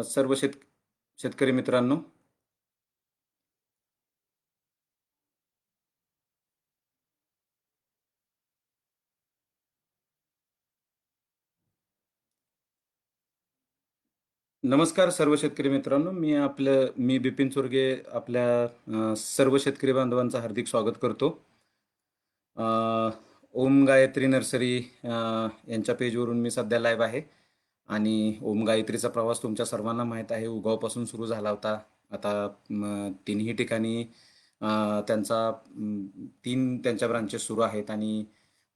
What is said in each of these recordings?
सर्व शेतकरी मित्रांनो. नमस्कार सर्व शेतकरी मित्रांनो. मी बिपिन चुरगे आपल्या सर्व शेतकरी बांधवांचं हार्दिक स्वागत करतो. अ, ओम गायत्री नर्सरी यांच्या पेजवरून मी सध्या लाईव्ह आहे आणि ओम गायत्रीचा प्रवास तुमच्या सर्वांना माहीत आहे. उगवापासून सुरू झाला होता. आता तिन्ही ठिकाणी त्यांचा 3 त्यांच्या ब्रांचेस सुरू आहेत आणि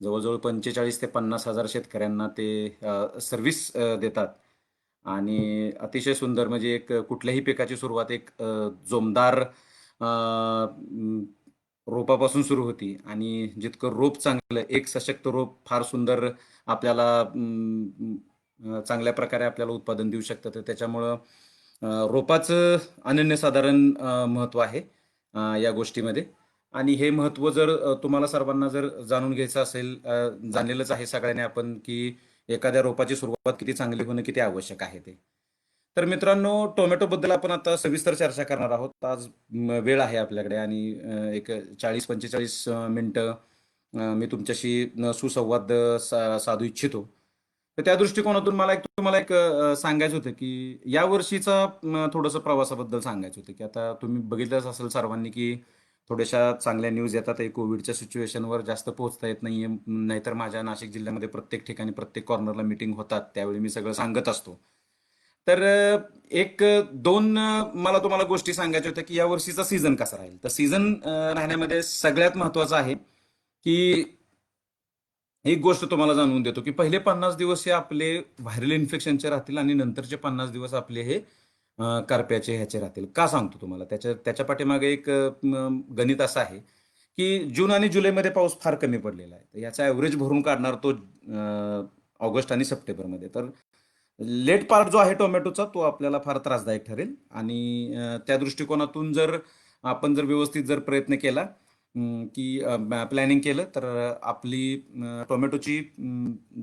जवळजवळ 45 ते 50,000 शेतकऱ्यांना ते सर्व्हिस देतात. आणि अतिशय सुंदर म्हणजे एक कुठल्याही पिकाची सुरुवात एक जोमदार रोपापासून सुरू होती आणि जितकं रोप चांगलं, एक सशक्त रोप फार सुंदर आपल्याला चांगल्या प्रकारे आपल्याला उत्पादन देऊ शकतं. तर त्याच्यामुळं रोपाचं अनन्यसाधारण महत्त्व आहे या गोष्टीमध्ये. आणि हे महत्त्व जर तुम्हाला सर्वांना जर जाणून घ्यायचं असेल, जाणलेलंच आहे सगळ्यांनी आपण की एखाद्या रोपाची सुरुवात किती चांगली होणं किती आवश्यक आहे ते. तर मित्रांनो, टोमॅटोबद्दल आपण आता सविस्तर चर्चा करणार आहोत. आज वेळ आहे आपल्याकडे आणि एक 40-45 मिनिटं मी तुमच्याशी सुसंवाद साधू इच्छितो. तर त्या दृष्टिकोनातून मला तुम्हाला एक सांगायचं होतं की या वर्षीचा थोडंसं प्रवासाबद्दल सांगायचं होतं की आता तुम्ही बघितलंच असेल सर्वांनी की थोड्याशा चांगल्या न्यूज येतात आहे. कोविडच्या सिच्युएशनवर जास्त पोहोचता येत नाहीये. नाहीतर माझ्या नाशिक जिल्ह्यामध्ये प्रत्येक ठिकाणी प्रत्येक कॉर्नरला मीटिंग होतात, त्यावेळी मी सगळं सांगत असतो. तर एक दोन मला तुम्हाला गोष्टी सांगायच्या होत्या की या वर्षीचा सीझन कसा राहील. तर सीझन राहण्यामध्ये सगळ्यात महत्वाचं आहे की एक गोष्ट तुम्हाला जाणवून देतो की पहिले 50 दिवस हे आपले व्हायरल इन्फेक्शनचे राहतील आणि नंतरचे 50 दिवस आपले हे कारप्याचे ह्याचे राहतील. का सांगतो तुम्हाला? त्याच्या पाठीमागे एक गणित असं आहे की जून आणि जुलैमध्ये पाऊस फार कमी पडलेला आहे. तर याचा ॲव्हरेज भरून काढणार तो ऑगस्ट आणि सप्टेंबरमध्ये. तर लेट पार्ट जो आहे टोमॅटोचा तो आपल्याला फार त्रासदायक ठरेल आणि त्या दृष्टिकोनातून जर आपण जर व्यवस्थित जर प्रयत्न केला की प्लॅनिंग केलं तर आपली टोमॅटोची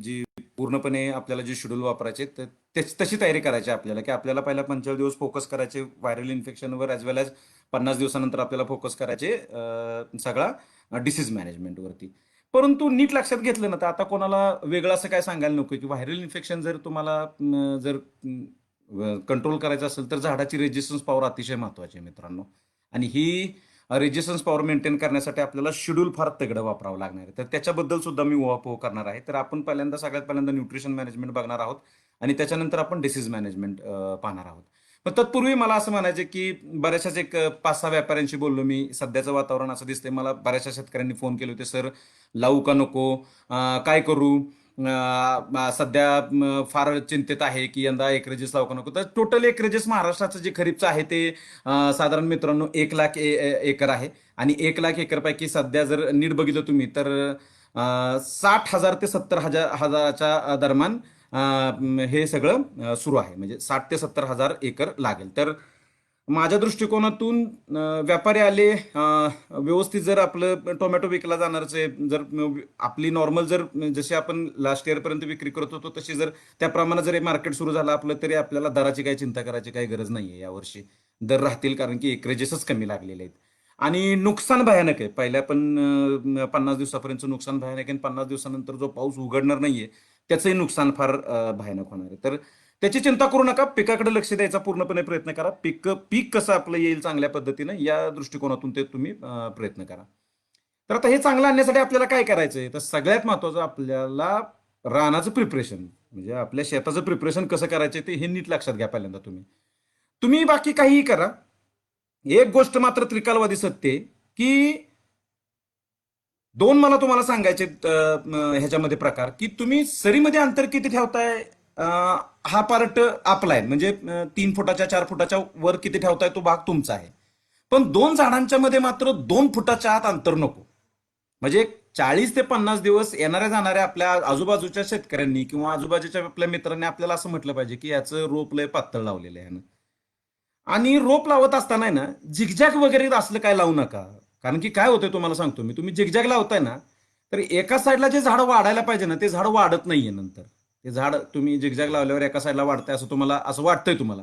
जी पूर्णपणे आपल्याला जे शेड्यूल वापरायचे तर तशी तयारी करायची आपल्याला की आपल्याला पहिला 45 दिवस फोकस करायचे व्हायरल इन्फेक्शनवर ॲज वेल ॲज 50 दिवसानंतर आपल्याला फोकस करायचे सगळा डिसीज मॅनेजमेंटवरती. परंतु नीट लक्षात घेतलं ना तर आता कोणाला वेगळं असं काय सांगायला नको की व्हायरल इन्फेक्शन जर तुम्हाला जर कंट्रोल करायचं असेल तर झाडाची रेजिस्टन्स पॉवर अतिशय महत्वाची आहे मित्रांनो. आणि ही रेजिस्टन्स पॉवर मेंटेन करण्यासाठी आपल्याला शेड्यूल फार तगडं वापरावं लागणार आहे. तर त्याच्याबद्दल सुद्धा मी उहापोह करणार आहे. तर आपण सगळ्यात पहिल्यांदा न्यूट्रिशन मॅनेजमेंट बघणार आहोत आणि त्याच्यानंतर आपण डिसीज मॅनेजमेंट पाहणार आहोत. पण तत्पूर्वी मला असं म्हणायचं की बऱ्याचशाच एक 5-6 व्यापाऱ्यांशी बोललो मी. सध्याचं वातावरण असं दिसतंय, मला बऱ्याचशा शेतकऱ्यांनी फोन केले होते, सर लावू का नको, काय करू, सध्या फार चिंतित आहे की यंदा एकरेजेस लावू का नको. तर टोटल एकरेजेस महाराष्ट्राचं जे खरीपचं आहे ते साधारण मित्रांनो 1 लाख एकर आहे आणि 1 लाख एकर पैकी सध्या जर नीट बघितलं तुम्ही तर 60,000 ते 70,000च्या दरम्यान हे सगळं सुरू आहे. म्हणजे 60 ते 70,000 एकर लागेल. तर माझ्या दृष्टिकोनातून व्यापारी आले, व्यवस्थित जर आपलं टोमॅटो विकला जाणारच आहे, जर आपली नॉर्मल जर जशी आपण लास्ट इयर पर्यंत विक्री करत होतो तशी जर त्याप्रमाणे जर मार्केट सुरू झालं आपलं तरी आपल्याला दराची काही चिंता करायची काही गरज नाहीये. यावर्षी दर राहतील कारण की एकरेजेसच कमी लागलेले आहेत आणि नुकसान भयानक आहे. पहिल्या पण 50 दिवसापर्यंतचं नुकसान भयानक आहे आणि 50 दिवसानंतर जो पाऊस उघडणार नाहीये त्याचंही नुकसान फार भयानक होणार आहे. तर त्याची चिंता करू नका, पिकाकडे लक्ष द्यायचा पूर्णपणे प्रयत्न करा. पीक कसं आपलं येईल चांगल्या पद्धतीनं या दृष्टिकोनातून ते तुम्ही प्रयत्न करा. तर आता हे चांगलं आणण्यासाठी आपल्याला काय करायचंय, तर सगळ्यात महत्वाचं आपल्याला रानाचं प्रिपरेशन म्हणजे आपल्या शेताचं प्रिपरेशन कसं करायचंय ते हे नीट लक्षात घ्या. पहिल्यांदा तुम्ही तुम्ही बाकी काहीही करा, एक गोष्ट मात्र त्रिकालवादी सत्य आहे की दोन मला तुम्हाला सांगायचे ह्याच्यामध्ये प्रकार की तुम्ही सरीमध्ये अंतर किती ठेवताय, हा पार्ट आपला आहे. म्हणजे 3 फुटाच्या 4 फुटाच्या वर किती ठेवताय तो भाग तुमचा आहे. पण 2 झाडांच्या मध्ये मात्र 2 फुटाच्या आत अंतर नको. म्हणजे 40 ते 50 दिवस येणाऱ्या जाणाऱ्या आपल्या आजूबाजूच्या शेतकऱ्यांनी किंवा आजूबाजूच्या आपल्या मित्रांनी आपल्याला असं म्हटलं पाहिजे की याचं रोप लय पातळ लावलेलं आहे. आणि रोप लावत असताना ना झिगझॅग वगैरे असलं काय लावू नका. कारण की काय होतंय तुम्हाला सांगतो मी, तुम्ही झिगझॅग लावताय ना तर एका साईडला जे झाड वाढायला पाहिजे ना ते झाड वाढत नाहीये नंतर. ते झाड तुम्ही झिगझॅग लावल्यावर एका साईडला वाढतंय असं तुम्हाला असं वाटतंय तुम्हाला.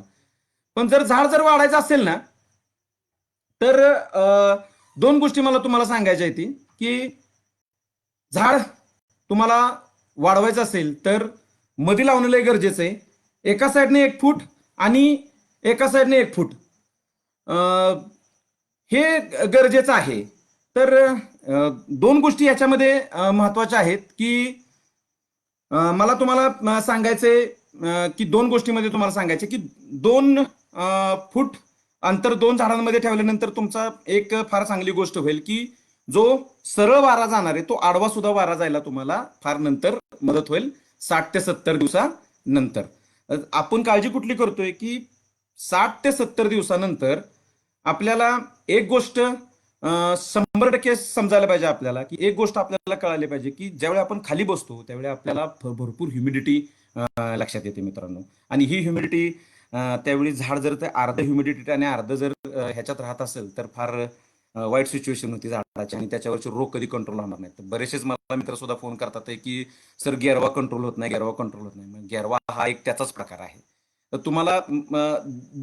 पण जर वाढायचं असेल ना, तर दोन गोष्टी मला तुम्हाला सांगायच्या आहेत की झाड तुम्हाला वाढवायचं असेल तर मध्ये लावणं लय गरजेचं आहे. एका साईडने 1 फूट आणि एका साईडने 1 फूट हे गरजेचं आहे. तर दोन गोष्टी याच्यामध्ये महत्वाच्या आहेत की मला तुम्हाला सांगायचंय की दोन गोष्टीमध्ये तुम्हाला सांगायचे की 2 फूट अंतर दोन झाडांमध्ये ठेवल्यानंतर तुमचा एक फार चांगली गोष्ट होईल की जो सरळ वारा जाणार आहे तो आडवा सुद्धा वारा जायला तुम्हाला फार नंतर मदत होईल 60 ते 70 दिवसानंतर. आपण काळजी कुठली करतोय की 60 ते 70 दिवसानंतर आपल्याला एक गोष्ट 100% समजायला पाहिजे आपल्याला की एक गोष्ट आपल्याला कळाली पाहिजे की ज्यावेळी आपण खाली बसतो त्यावेळी आपल्याला भरपूर ह्युमिडिटी लक्षात येते मित्रांनो. आणि ही ह्युमिडिटी त्यावेळी झाड जर ते अर्ध ह्युमिडिटी आणि अर्ध जर ह्याच्यात राहत असेल तर फार वाईट सिच्युएशन होती झाडाची आणि त्याच्यावरचे रोग कधी कंट्रोल होणार नाहीत. तर बरेचसेच मला मित्र सुद्धा फोन करतात की सर गेरवा कंट्रोल होत नाही, गेरवा कंट्रोल होत नाही. गेरवा हा एक त्याचाच प्रकार आहे. तर तुम्हाला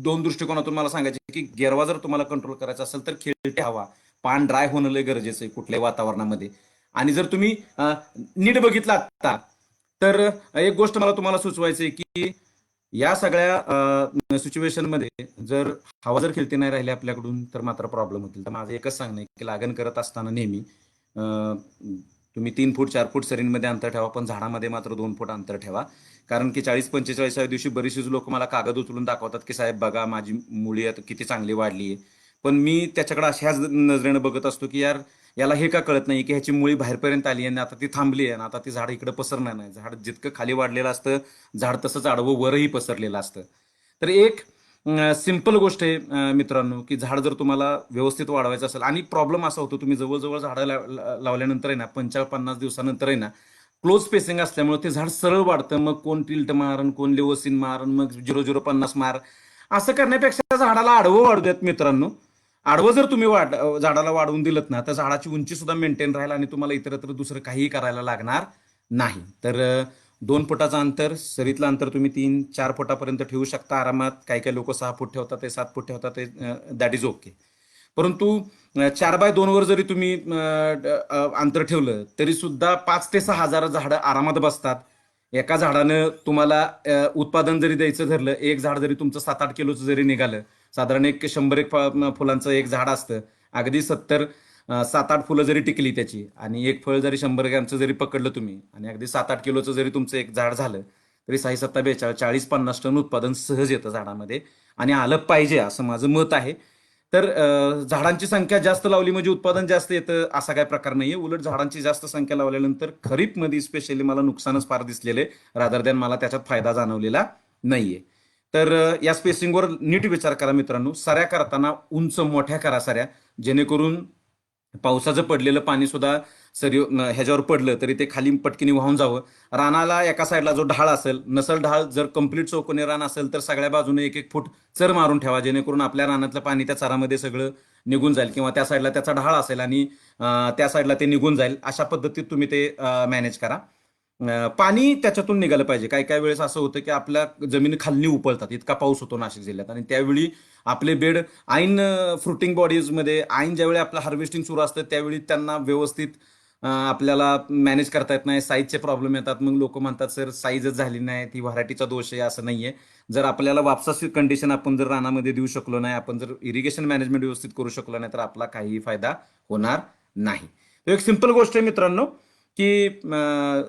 दोन दृष्टिकोनातून मला सांगायचे की गेरवा जर तुम्हाला कंट्रोल करायचा असेल तर खेळते हवा, पान ड्राय होणं लय गरजेचं आहे कुठल्याही वातावरणामध्ये. आणि जर तुम्ही नीट बघितलं आता तर एक गोष्ट मला तुम्हाला सुचवायची आहे की या सगळ्या सिच्युएशन मध्ये जर हवा जर खेळती नाही राहिली आपल्याकडून तर मात्र प्रॉब्लेम होतील. तर माझं एकच सांगणं आहे की लागण करत असताना नेहमी तुम्ही 3 फूट 4 फूट सरींमध्ये अंतर ठेवा, पण झाडामध्ये मात्र 2 फूट अंतर ठेवा. कारण की 40-45व्या दिवशी बरीचशीच लोक मला कागद उचलून दाखवतात की साहेब बघा माझी मुळी आता किती चांगली वाढली आहे. पण मी त्याच्याकडे अशाच नजरेनं बघत असतो की यार याला हे का कळत नाही की ह्याची मुळी बाहेरपर्यंत आली आणि आता ती थांबली आहे आणि आता ती झाड इकडे पसरणार नाही. झाड जितकं खाली वाढलेलं असतं झाड तसंच आडवं वरही पसरलेलं असतं. तर एक सिंपल गोष्ट आहे मित्रांनो की झाड जर तुम्हाला व्यवस्थित वाढवायचं असेल आणि प्रॉब्लेम असा होतो तुम्ही जवळजवळ झाडं लावल्यानंतर आहे ना 55-50 दिवसानंतर आहे ना क्लोज स्पेसिंग असल्यामुळे ते झाड सरळ वाढतं. मग कोण टिल्ट मारण, कोण लेवसिन मारण, मग 0050 मार असं करण्यापेक्षा झाडाला आडवं वाढू देत मित्रांनो. आडवं जर तुम्ही झाडाला वाढवून दिलं ना तर झाडाची उंची सुद्धा मेंटेन राहील आणि तुम्हाला इतरत्र दुसरं काहीही करायला लागणार नाही. तर 2 फुटाचं अंतर, सरीतलं अंतर तुम्ही 3-4 फुटापर्यंत ठेवू शकता आरामात. काही काही लोक 6 फूट ठेवतात, ते 7 फूट ठेवतात, ते दॅट इज ओके. परंतु 4x2 वर जरी तुम्ही अंतर ठेवलं तरी सुद्धा 5 ते 6 हजार झाडं आरामात बसतात. एका झाडानं तुम्हाला उत्पादन जरी द्यायचं ठरलं, एक झाड जरी तुमचं 7-8 किलोचं जरी निघालं, साधारण 100 फुलांचं एक झाड असतं, अगदी 7-8 फुलं जरी टिकली त्याची आणि एक फळ जरी 100 ग्रॅमचं जरी पकडलं तुम्ही आणि अगदी 7-8 किलोचं जरी तुमचं एक झाड झालं तरी 6-7-42 40-50 टन उत्पादन सहज येतं झाडामध्ये आणि आलं पाहिजे असं माझं मत आहे. तर झाडांची संख्या जास्त लावली म्हणजे उत्पादन जास्त येतं असा काय प्रकार नाहीये. उलट झाडांची जास्त संख्या लावल्यानंतर खरीपमध्ये स्पेशली मला नुकसानच फार दिसलेलं आहे रादर दॅन मला त्याच्यात फायदा जाणवलेला नाहीये. तर या स्पेसिंगवर नीट विचार करा मित्रांनो. सऱ्या करताना उंच मोठ्या करा सऱ्या, जेणेकरून पावसाचं पडलेलं पाणी सुद्धा ह्याच्यावर पडलं तरी ते खाली पटकीने वाहून जावं. रानाला एका साईडला जो ढाळ असेल, नसल ढाळ जर कंप्लीट चौकोनी रान असेल तर सगळ्या बाजूने 1-1 फूट चर मारून ठेवा, जेणेकरून आपल्या रानातलं पाणी त्या चरामध्ये सगळं निघून जाईल किंवा त्या साईडला त्याचा ढाळ असेल आणि त्या साईडला ते निघून जाईल. अशा पद्धतीत तुम्ही ते मॅनेज करा. पाणी त्याच्यातून निघालं पाहिजे. काही काही वेळेस असं होतं की आपल्या जमिनी खालनी उपळतात, इतका पाऊस होतो नाशिक जिल्ह्यात आणि त्यावेळी आपले बेड ऐन फ्रुटिंग बॉडीजमध्ये ऐन ज्यावेळी आपलं हार्वेस्टिंग सुरू असतं त्यावेळी त्यांना व्यवस्थित आपल्याला मॅनेज करता येत नाही, साईजचे प्रॉब्लेम येतात. मग लोक म्हणतात सर साईजच झाली नाही, ती व्हरायटीचा दोष आहे. असं नाहीये. जर आपल्याला वापसाची कंडिशन आपण जर रानामध्ये देऊ शकलो नाही, आपण जर इरिगेशन मॅनेजमेंट व्यवस्थित करू शकलो नाही तर आपला काहीही फायदा होणार नाही. तर एक सिंपल गोष्ट आहे मित्रांनो की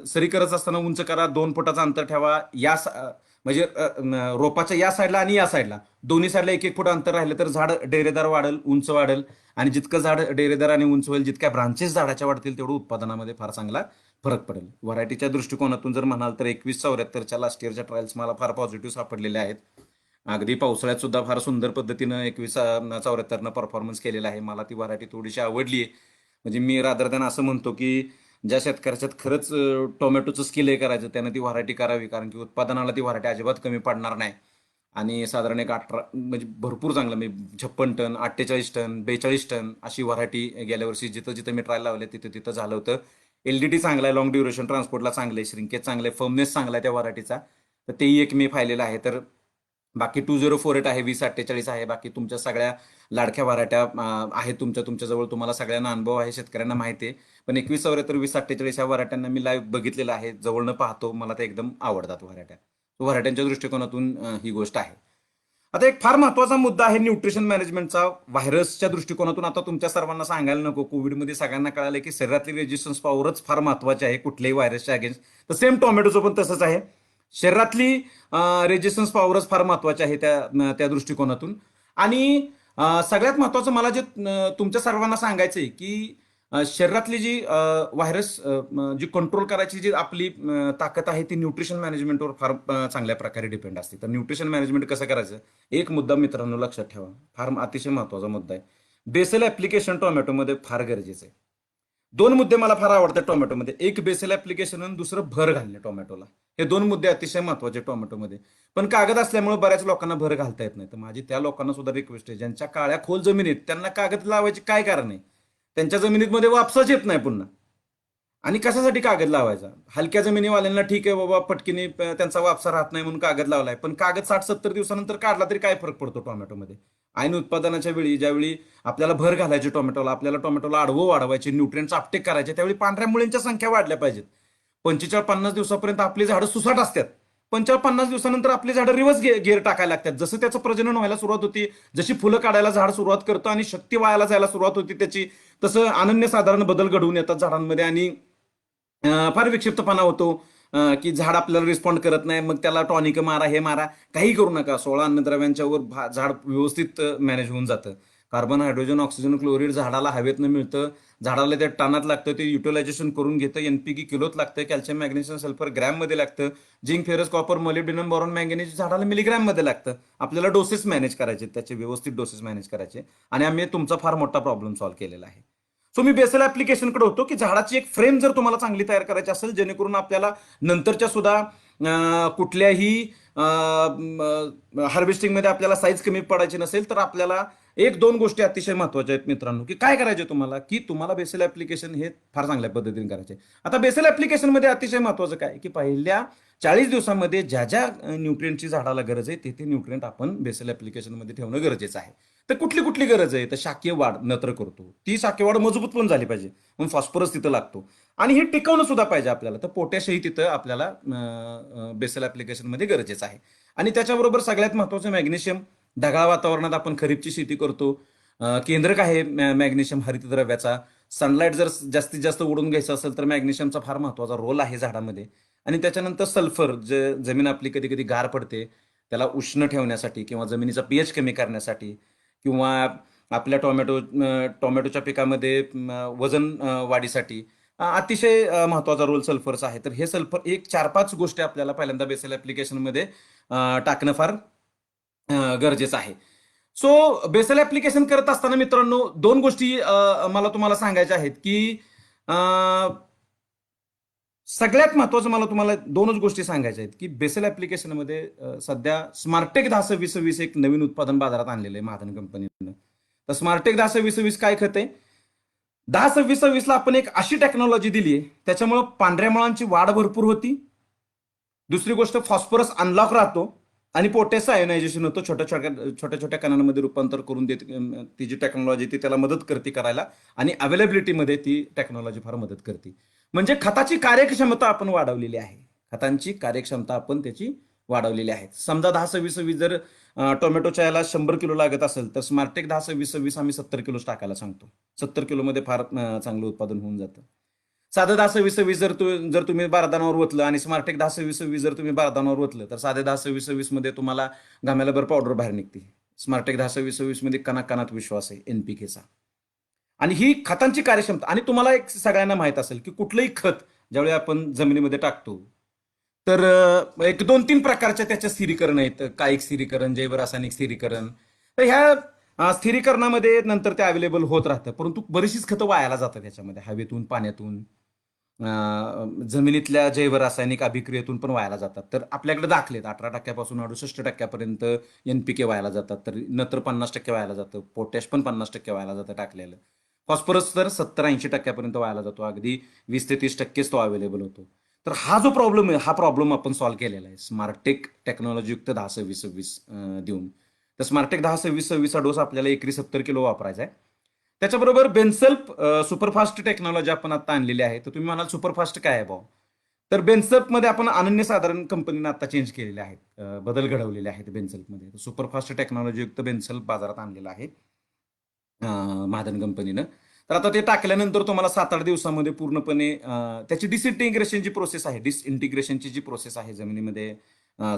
सरी करत असताना उंच करा, 2 फुटाचं अंतर ठेवा. म्हणजे रोपाच्या या साईडला आणि या साईडला दोन्ही साईडला 1-1 फूट अंतर राहिलं तर झाड डेरेदार वाढेल, उंच वाढेल आणि जितकं झाड डेरेदार आणि उंच होईल, जितक्या ब्रांचेस झाडाच्या वाढतील तेवढं उत्पादनामध्ये फार चांगला फरक पडेल. व्हरायटीच्या दृष्टिकोनातून जर म्हणाल तर 2174च्या लास्ट इयरच्या ट्रायल्स मला फार पॉझिटिव्ह सापडलेल्या आहेत. अगदी पावसाळ्यात सुद्धा फार सुंदर पद्धतीनं 2174नं परफॉर्मन्स केलेला आहे. मला ती व्हरायटी थोडीशी आवडली आहे. म्हणजे मी रादर दॅन असं म्हणतो की ज्या शेतकऱ्याच्यात खरंच टोमॅटोचं स्किल हे करायचं त्यानं ती व्हरायटी करावी, कारण की उत्पादनाला ती व्हरायटी अजिबात कमी पडणार नाही. आणि साधारण एक 18 म्हणजे भरपूर चांगलं म्हणजे 56 टन, 48 टन, 42 टन अशी व्हरायटी गेल्या वर्षी जिथं जिथं मी ट्रायल लावले तिथं तिथं झालं होतं. LDT चांगला आहे, लॉंग ड्युरेशन ट्रान्सपोर्टला चांगले, श्रिंकेज चांगले, फर्मनेस चांगला आहे त्या व्हरायटीचा, तर तेही एक मी पाहिलेलं आहे. तर बाकी 2048 आहे, 2048 आहे, बाकी तुमच्या सगळ्या लाडक्या व्हरायट्या आहेत तुमच्याजवळ, तुम्हाला सगळ्यांना अनुभव आहे, शेतकऱ्यांना माहिती आहे. पण 2174, 2048 ह्या व्हरायट्यांना मी लाईव्ह बघितलेलं आहे, जवळनं पाहतो, मला ते एकदम आवडतात व्हरायट्या. व्हरायट्यांच्या दृष्टिकोनातून ही गोष्ट आहे. आता एक फार महत्वाचा मुद्दा आहे न्यूट्रिशन मॅनेजमेंटचा व्हायरसच्या दृष्टिकोनातून. आता तुमच्या सर्वांना सांगायला नको, कोविडमध्ये सगळ्यांना कळालं की शरीरातली रेजिस्टन्स पॉवरच फार महत्वाची आहे कुठल्याही व्हायरसच्या अगेन्स्ट. तर सेम टोमॅटोचं पण तसंच आहे, शरीरातली रेजिस्टन्स पॉवरच फार महत्वाची आहे त्या दृष्टिकोनातून. आणि सगळ्यात महत्वाचं मला जे तुमच्या सर्वांना सांगायचंय की शरीरातली जी व्हायरस जी कंट्रोल करायची जी आपली ताकद आहे ती न्यूट्रिशन मॅनेजमेंटवर फार चांगल्या प्रकारे डिपेंड असते. तर न्यूट्रिशन मॅनेजमेंट कसं करायचं, एक मुद्दा मित्रांनो लक्षात ठेवा, फार अतिशय महत्वाचा मुद्दा आहे. बेसल ऍप्लिकेशन टोमॅटोमध्ये फार गरजेचं आहे. दोन मुद्दे मला फार आवडतात टोमॅटोमध्ये, एक बेसल ऍप्लिकेशन आणि दुसरं भर घालणे टोमॅटोला. हे दोन मुद्दे अतिशय महत्वाचे टोमॅटोमध्ये. पण कागद असल्यामुळे बऱ्याच लोकांना भर घालता येत नाही. तर माझी त्या लोकांना सुद्धा रिक्वेस्ट आहे, ज्यांच्या काळ्या खोल जमिनीत, त्यांना कागद लावायचे काय कारण आहे? त्यांच्या जमिनीमध्ये वापसाच येत नाही पुन्हा, आणि कशासाठी कागद लावायचा? हलक्या जमिनीवाल्यांना ठीक आहे बाबा, पटकीने त्यांचा वापसा राहत नाही म्हणून कागद लावलाय, पण कागद 60-70 दिवसानंतर काढला तरी काय फरक पडतो टोमॅटोमध्ये? ऐन उत्पादनाच्या वेळी, ज्यावेळी आपल्याला भर घालायची टोमॅटोला, आपल्याला टोमॅटोला आडवं वाढवायचे, न्यूट्रिएंट्स अपटेक करायचे, त्यावेळी पांढऱ्या मुळींच्या संख्या वाढल्या पाहिजेत. 45-50 दिवसापर्यंत आपली झाडं सुसाट असतात. 45-50 दिवसानंतर आपली झाडं रिव्हर्स गेअर टाकायला लागतात. जसं त्याचं प्रजनन व्हायला सुरुवात होती, जशी फुलं काढायला झाड सुरुवात करतं आणि शक्ती वायाला जायला सुरुवात होती त्याची, तसं अनन्यसाधारण बदल घडवून येतात झाडांमध्ये. आणि फार विक्षिप्तपणा होतो की झाड आपल्याला रिस्पॉन्ड करत नाही, मग त्याला टॉनिक मारा, हे मारा, काही करू नका. 16 अन्नद्रव्यांच्या वर झाड व्यवस्थित मॅनेज होऊन जातं. कार्बन, हायड्रोजन, ऑक्सिजन, क्लोरीड झाडाला हवेतनं मिळतं, झाडाला त्या टानात लागतं, ते युटिलायझेशन करून घेतं. NPK किलोत लागतं, कॅल्शियम, मॅग्नेशियम, सल्फर ग्रॅम मध्ये लागतं, zinc, ferrous, copper, molybdenum, boron, manganese झाडाला मिलीग्रॅम मध्ये लागतं. आपल्याला डोसेस मॅनेज करायचे, त्याचे व्यवस्थित डोसेस मॅनेज करायचे, आणि आम्ही तुमचा फार मोठा प्रॉब्लेम सॉल्व्ह केलेला आहे. सो मी बेसल ऍप्लिकेशनकडे होतो की झाडाची एक फ्रेम जर तुम्हाला चांगली तयार करायची असेल, जेणेकरून आपल्याला नंतरच्या सुद्धा कुठल्याही हार्वेस्टिंगमध्ये आपल्याला साईज कमी पडायची नसेल, तर आपल्याला एक दोन गोष्टी अतिशय महत्वाच्या आहेत मित्रांनो, की काय करायचे तुम्हाला, की तुम्हाला बेसल ऍप्लिकेशन हे फार चांगल्या पद्धतीने करायचे. आता बेसल ऍप्लिकेशन मध्ये अतिशय महत्वाचं काय, की पहिल्या 40 दिवसांमध्ये ज्या ज्या न्यूट्रिएंटची झाडाला गरज आहे, ते न्यूट्रिएंट आपण बेसल ऍप्लिकेशन मध्ये ठेवणं गरजेचं आहे. तर कुठली कुठली गरज आहे, तर शाकीय वाढ नत्र करतो, ती शाकीय वाढ मजबूत पण झाली पाहिजे, मग फॉस्फरस तिथं लागतो, आणि हे टिकवणं सुद्धा पाहिजे आपल्याला. तर पोटॅशही तिथं आपल्याला बेसल ऍप्लिकेशन मध्ये गरजेचं आहे. आणि त्याच्याबरोबर सगळ्यात महत्वाचं मॅग्नेशियम. ढगाळ वातावरणात आपण खरीपची शेती करतो, केंद्रक आहे मॅग्नेशियम हरितद्रव्याचा. सनलाईट जर जास्तीत जास्त उडून घ्यायचं असेल तर मॅग्नेशियमचा फार महत्वाचा रोल आहे झाडामध्ये. आणि त्याच्यानंतर सल्फर, जे जमीन आपली कधी कधी गार पडते, त्याला उष्ण ठेवण्यासाठी किंवा जमिनीचा पीएच कमी करण्यासाठी, किंवा आपल्या टोमॅटोच्या पिकामध्ये वजन वाढीसाठी अतिशय महत्वाचा रोल सल्फरचा आहे. तर हे सल्फर एक 4-5 गोष्टी आपल्याला पहिल्यांदा बेसल ऍप्लिकेशनमध्ये टाकणं फार गरजेचं आहे. सो बेसल ऍप्लिकेशन करत असताना मित्रांनो दोन गोष्टी मला तुम्हाला सांगायच्या आहेत, की सगळ्यात महत्वाचं मला तुम्हाला दोनच गोष्टी सांगायच्या आहेत, की बेसल ऍप्लिकेशनमध्ये सध्या स्मार्टेक 10-20-20 एक नवीन उत्पादन बाजारात आणलेलं आहे महाधन कंपनीनं. तर स्मार्टेक 10-20-20 काय खत आहे? 10-26-26 ला आपण एक अशी टेक्नॉलॉजी दिली आहे, त्याच्यामुळे पांढऱ्या मुळांची वाढ भरपूर होती. दुसरी गोष्ट, फॉस्फरस अनलॉक राहतो आणि पोटॅश आयोनायझेशन होतं, छोट्या छोट्या छोट्या कणांमध्ये रूपांतर करून देते. ती जी टेक्नॉलॉजी ती त्याला मदत करते करायला, आणि अवेलेबिलिटीमध्ये ती टेक्नॉलॉजी फार मदत करते. म्हणजे खताची कार्यक्षमता आपण वाढवलेली आहे, खतांची कार्यक्षमता आपण त्याची वाढवलेली आहे. समजा 10-26-26 जर टोमॅटोच्या याला 100 किलो लागत असेल, तर स्मार्टेक 10-26-26 आम्ही 70 किलो टाकायला सांगतो. 70 किलोमध्ये फार चांगलं उत्पादन होऊन जातं. साधं 10-26-26 जर तुम्ही बारदानावर ओतलं, आणि स्मार्टेक 10-26-26 जर तुम्ही बारदानावर ओतलं, तर साधे 10-26-26 मध्ये तुम्हाला घामेलाभर पावडर बाहेर निघते. स्मार्टेक 10-26-26 मध्ये कणाकणात विश्वास आहे NPKचा. आणि ही खतांची कार्यक्षमता. आणि तुम्हाला एक सगळ्यांना माहित असेल की कुठलंही खत ज्यावेळी आपण जमिनीमध्ये टाकतो, तर एक 2-3 प्रकारच्या त्याच्या स्थिरीकरण आहेत, कायिक स्थिरीकरण, जैव रासायनिक स्थिरीकरण. तर ह्या स्थिरीकरणामध्ये नंतर ते अवेलेबल होत राहतं, परंतु बरीचशीच खतं वायाला जातात त्याच्यामध्ये, हवेतून, पाण्यातून, जमिनीतल्या जैव रासायनिक अभिक्रियेतून पण वायाला जातात. तर आपल्याकडे दाखलेत 18% 68% NPK वायाला जातात, तर नत्र 50% वायाला जातं, पोटॅश पण 50% वायाला जातं टाकलेलं, फॉस्फरस तर 70-80% व्हायला जातो, अगदी 20 ते 30% तो अवेलेबल होतो. तर हा जो प्रॉब्लेम आहे, हा प्रॉब्लेम आपण सॉल्व्ह केलेला आहे स्मार्टेक टेक्नॉलॉजी युक्त 10-26-26 देऊन. तर स्मार्टेक 10-26-26 चा डोस आपल्याला एकरी 70 किलो वापरायचा आहे. त्याच्याबरोबर बेनसल्फ सुपरफास्ट टेक्नॉलॉजी आपण आता आणलेली आहे. तर तुम्ही म्हणाल सुपरफास्ट काय आहे भाऊ? तर बेनसल्फमध्ये आपण अनन्यसाधारण कंपनीने आता चेंज केलेले आहेत, बदल घडवलेले आहेत बेनसल्फमध्ये. सुपरफास्ट टेक्नॉलॉजी युक्त बेनसल्फ बाजारात आणलेला आहे महादन कंपनीनं. तर आता ते टाकल्यानंतर तुम्हाला 7-8 दिवसामध्ये पूर्णपणे त्याची डिसइंटिग्रेशनची प्रोसेस आहे, डिसइंटिग्रेशनची जी प्रोसेस आहे जमिनीमध्ये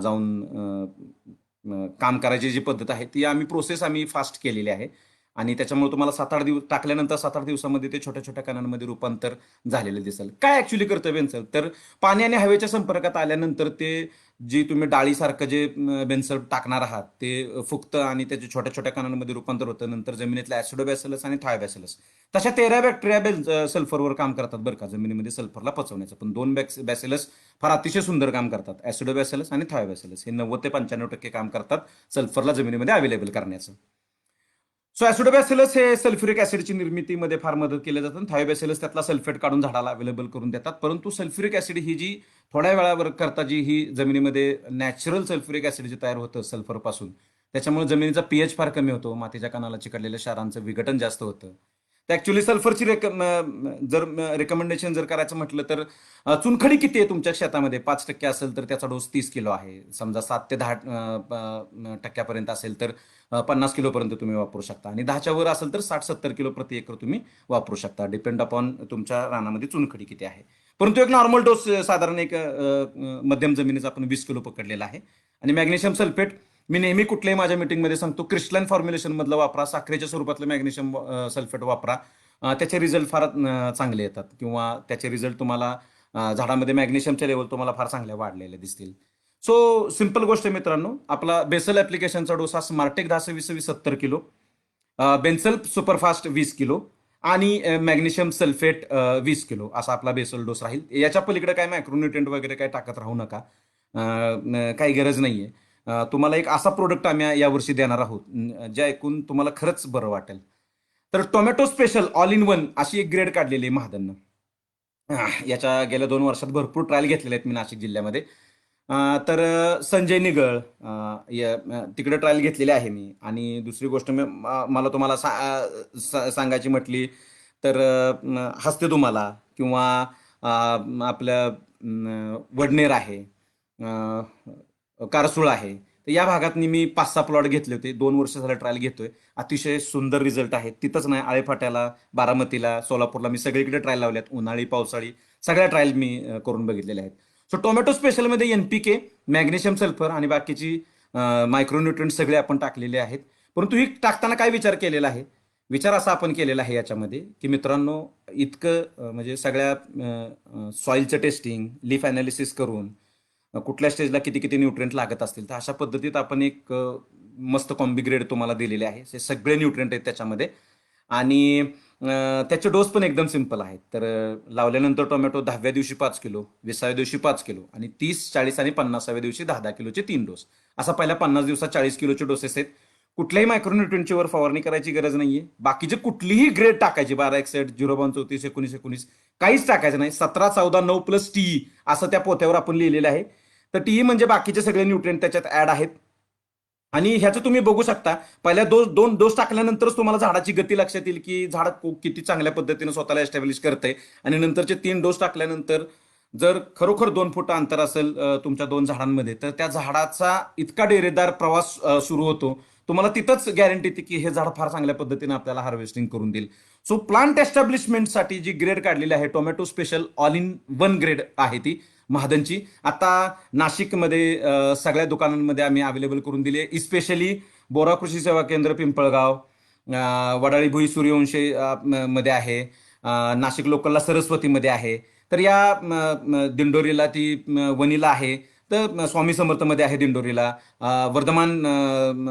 जाऊन काम करायची जी पद्धत आहे ती आम्ही फास्ट केलेली आहे. आणि त्याच्यामुळे तुम्हाला 7-8 दिवस टाकल्यानंतर 7-8 दिवसामध्ये ते छोट्या छोट्या कणांमध्ये रूपांतर झालेलं दिसेल. काय ऍक्च्युली करतं बेन्सल? तर पाणी आणि हवेच्या संपर्कात आल्यानंतर ते जी तुम्ही डाळीसारखं जे बेन्सल टाकणार आहात ते फुगतं आणि त्याच्या छोट्या छोट्या कणांमध्ये रूपांतर होतं. नंतर जमिनीतल्या ऍसिडोबॅसिलस आणि थायोबॅसिलस तशा 13 बॅक्टेरिया सल्फरवर काम करतात बरं का, जमिनीमध्ये सल्फरला पचवण्याचं. पण 2 बॅसिलस फार अतिशय सुंदर काम करतात, ऍसिडोबॅसिलस आणि थायोबॅसिलस. हे 90 ते 95% काम करतात सल्फरला जमिनीमध्ये अवेलेबल करण्याचं. सो ऍसिडोबॅसिलस हे सल्फ्युरिक ऍसिडची निर्मितीमध्ये फार मदत केली जातं. थायोबॅसिलस त्यातला सल्फेट काढून झाडाला अवेलेबल करून देतात. परंतु सल्फ्युरिक ऍसिड ही जी थोड्या वेळावर करता जी ही जमिनीमध्ये नॅचरल सल्फ्युरिक ऍसिड जे तयार होतं सल्फर पासून, त्याच्यामुळे जमिनीचा पीएच फार कमी होतो, मातीच्या कणाला चिकटलेल्या क्षारांचं विघटन जास्त होतं. तर ऍक्च्युली सल्फरची जर रेकमेंडेशन जर करायचं म्हटलं तर चुनखडी किती आहे तुमच्या शेतामध्ये? 5% असेल तर त्याचा डोस 30 किलो आहे. समजा 7 ते 10 टक्क्यापर्यंत असेल तर 50 किलोपर्यंत तुम्ही वापरू शकता, आणि 10च्या वर असेल तर 60-70 किलो प्रति एकर तुम्ही वापरू शकता, डिपेंड अपॉन तुमच्या रानामध्ये चुनखडी किती आहे. परंतु एक नॉर्मल डोस साधारण एक मध्यम जमिनीचा आपण 20 किलो पकडलेला आहे. आणि मॅग्नेशियम सल्फेट मी नेहमी कुठल्याही माझ्या मीटिंगमध्ये सांगतो, क्रिस्टलाइन फॉर्म्युलेशन मधलं वापरा, साखरेच्या स्वरूपातलं मॅग्नेशियम सल्फेट वापरा. त्याचे रिझल्ट फार चांगले येतात, किंवा त्याचे रिझल्ट तुम्हाला झाडामध्ये मॅग्नेशियमच्या लेवल तुम्हाला फार चांगल्या वाढलेल्या दिसतील. सो सिंपल गोष्ट आहे मित्रांनो, आपला बेसल ऍप्लिकेशनचा डोस हा स्मार्टेक 10-26-26 70 किलो, बेन्सल्फ सुपरफास्ट 20 किलो आणि मॅग्नेशियम सल्फेट 20 किलो असा आपला बेसल डोस राहील. याच्या पलीकडे काय मॅक्रोन्युट्रिएंट वगैरे काय टाकत राहू नका, काही गरज नाहीये. तुम्हाला एक असा प्रोडक्ट आम्ही यावर्षी देणार आहोत जे ऐकून तुम्हाला खरंच बरं वाटेल. तर tomato special all in one अशी एक ग्रेड काढलेली आहे महादननं. याच्या गेल्या 2 वर्षात भरपूर ट्रायल घेतलेले आहेत मी नाशिक जिल्ह्यामध्ये. तर संजय निगळ तिकडे ट्रायल घेतलेली आहे मी. आणि दुसरी गोष्ट मला तुम्हाला सांगायची म्हटली तर हस्ते तुम्हाला किंवा आपल्या वडनेर आहे, कारसूळ आहे. तर या भागात मी 5-6 प्लॉट घेतले होते, 2 वर्ष झालं ट्रायल घेतोय. अतिशय सुंदर रिझल्ट आहेत. तिथंच नाही, आळेफाट्याला, बारामतीला, सोलापूरला मी सगळीकडे ट्रायल लावल्यात, उन्हाळी पावसाळी सगळ्या ट्रायल मी करून बघितलेल्या आहेत. सो टोमॅटो स्पेशलमध्ये एनपीके, मॅग्नेशियम सल्फर आणि बाकीची मायक्रोन्युट्रिएंट सगळे आपण टाकलेले आहेत. परंतु ही टाकताना काय विचार केलेला आहे? विचार असा आपण केलेला आहे याच्यामध्ये की मित्रांनो, इतकं म्हणजे सगळ्या सॉइलचं टेस्टिंग, लीफ अनालिसिस करून कुठल्या स्टेजला किती किती न्यूट्रिएंट लागत असतील, तर अशा पद्धतीत आपण एक मस्त कॉम्बी ग्रेड तुम्हाला दिलेले आहे. हे सगळे न्यूट्रिएंट आहेत त्याच्यामध्ये. आणि त्याचे डोस पण एकदम सिंपल आहेत. तर लावल्यानंतर टोमॅटो 10व्या दिवशी 5 किलो, 20व्या दिवशी 5 किलो आणि 30, 40 आणि 50व्या दिवशी 10-10 किलोचे 3 डोस, असा पहिल्या 50 दिवसात 40 किलोचे डोसेस आहेत. कुठल्याही मायक्रोन्युट्रिएंटची वर फवारणी करायची गरज नाहीये. बाकीचे कुठलीही ग्रेड टाकायची, 12-61, 0-32, 19-19 काहीच टाकायचं नाही. 17-14-9 प्लस टीई असं त्या पोत्यावर आपण लिहिलेलं आहे. तर टीई म्हणजे बाकीचे सगळे न्यूट्रिएंट त्याच्यात ऍड आहेत. आणि ह्याचं तुम्ही बघू शकता, पहिल्या 2 डोस टाकल्यानंतरच तुम्हाला झाडाची गती लक्षात येईल की झाड किती चांगल्या पद्धतीने स्वतःला एस्टॅब्लिश करतंय. आणि नंतरचे 3 डोस टाकल्यानंतर जर खरोखर 2 फूट अंतर असेल तुमच्या 2 झाडांमध्ये, तर त्या झाडाचा इतका डेरेदार प्रवास सुरू होतो, तुम्हाला तिथंच गॅरंटी येते की हे झाड फार चांगल्या पद्धतीने आपल्याला हार्वेस्टिंग करून देईल. सो प्लांट एस्टॅब्लिशमेंटसाठी जी ग्रेड काढलेली आहे, tomato special all in one grade आहे ती महादनची. आता नाशिकमध्ये सगळ्या दुकानांमध्ये आम्ही अवेलेबल करून दिली आहे. स्पेशली बोरा कृषी सेवा केंद्र पिंपळगाव, वडाळी भुई सूर्यवंशी मध्ये आहे, नाशिक लोकलला सरस्वतीमध्ये आहे. तर या दिंडोरीला ती वणीला आहे, तर स्वामी समर्थमध्ये आहे दिंडोरीला, वर्धमान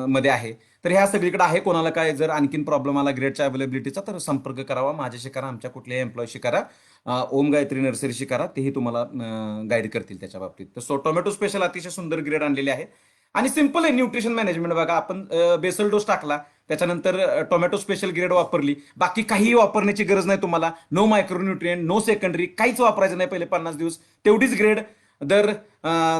मध्ये आहे. तर ह्या सगळीकडे आहे. कोणाला काय जर आणखीन प्रॉब्लेम आला ग्रेडच्या अवेलेबिलिटीचा तर संपर्क करावा, माझ्याशी करा, आमच्या कुठल्याही एम्प्लॉयशी करा, ओम गायत्री नर्सरीशी करा, तेही तुम्हाला गाईड करतील त्याच्या बाबतीत. तर सो टोमॅटो स्पेशल अतिशय सुंदर ग्रेड आणलेले आहे आणि सिंपल आहे न्यूट्रिशन मॅनेजमेंट. बघा, आपण बेसल डोस टाकला त्याच्यानंतर टोमॅटो स्पेशल ग्रेड वापरली, बाकी काहीही वापरण्याची गरज नाही तुम्हाला. नो मायक्रोन्युट्रिएंट, नो सेकंडरी, काहीच वापरायचं नाही पहिले 50 दिवस. तेवढीच ग्रेड दर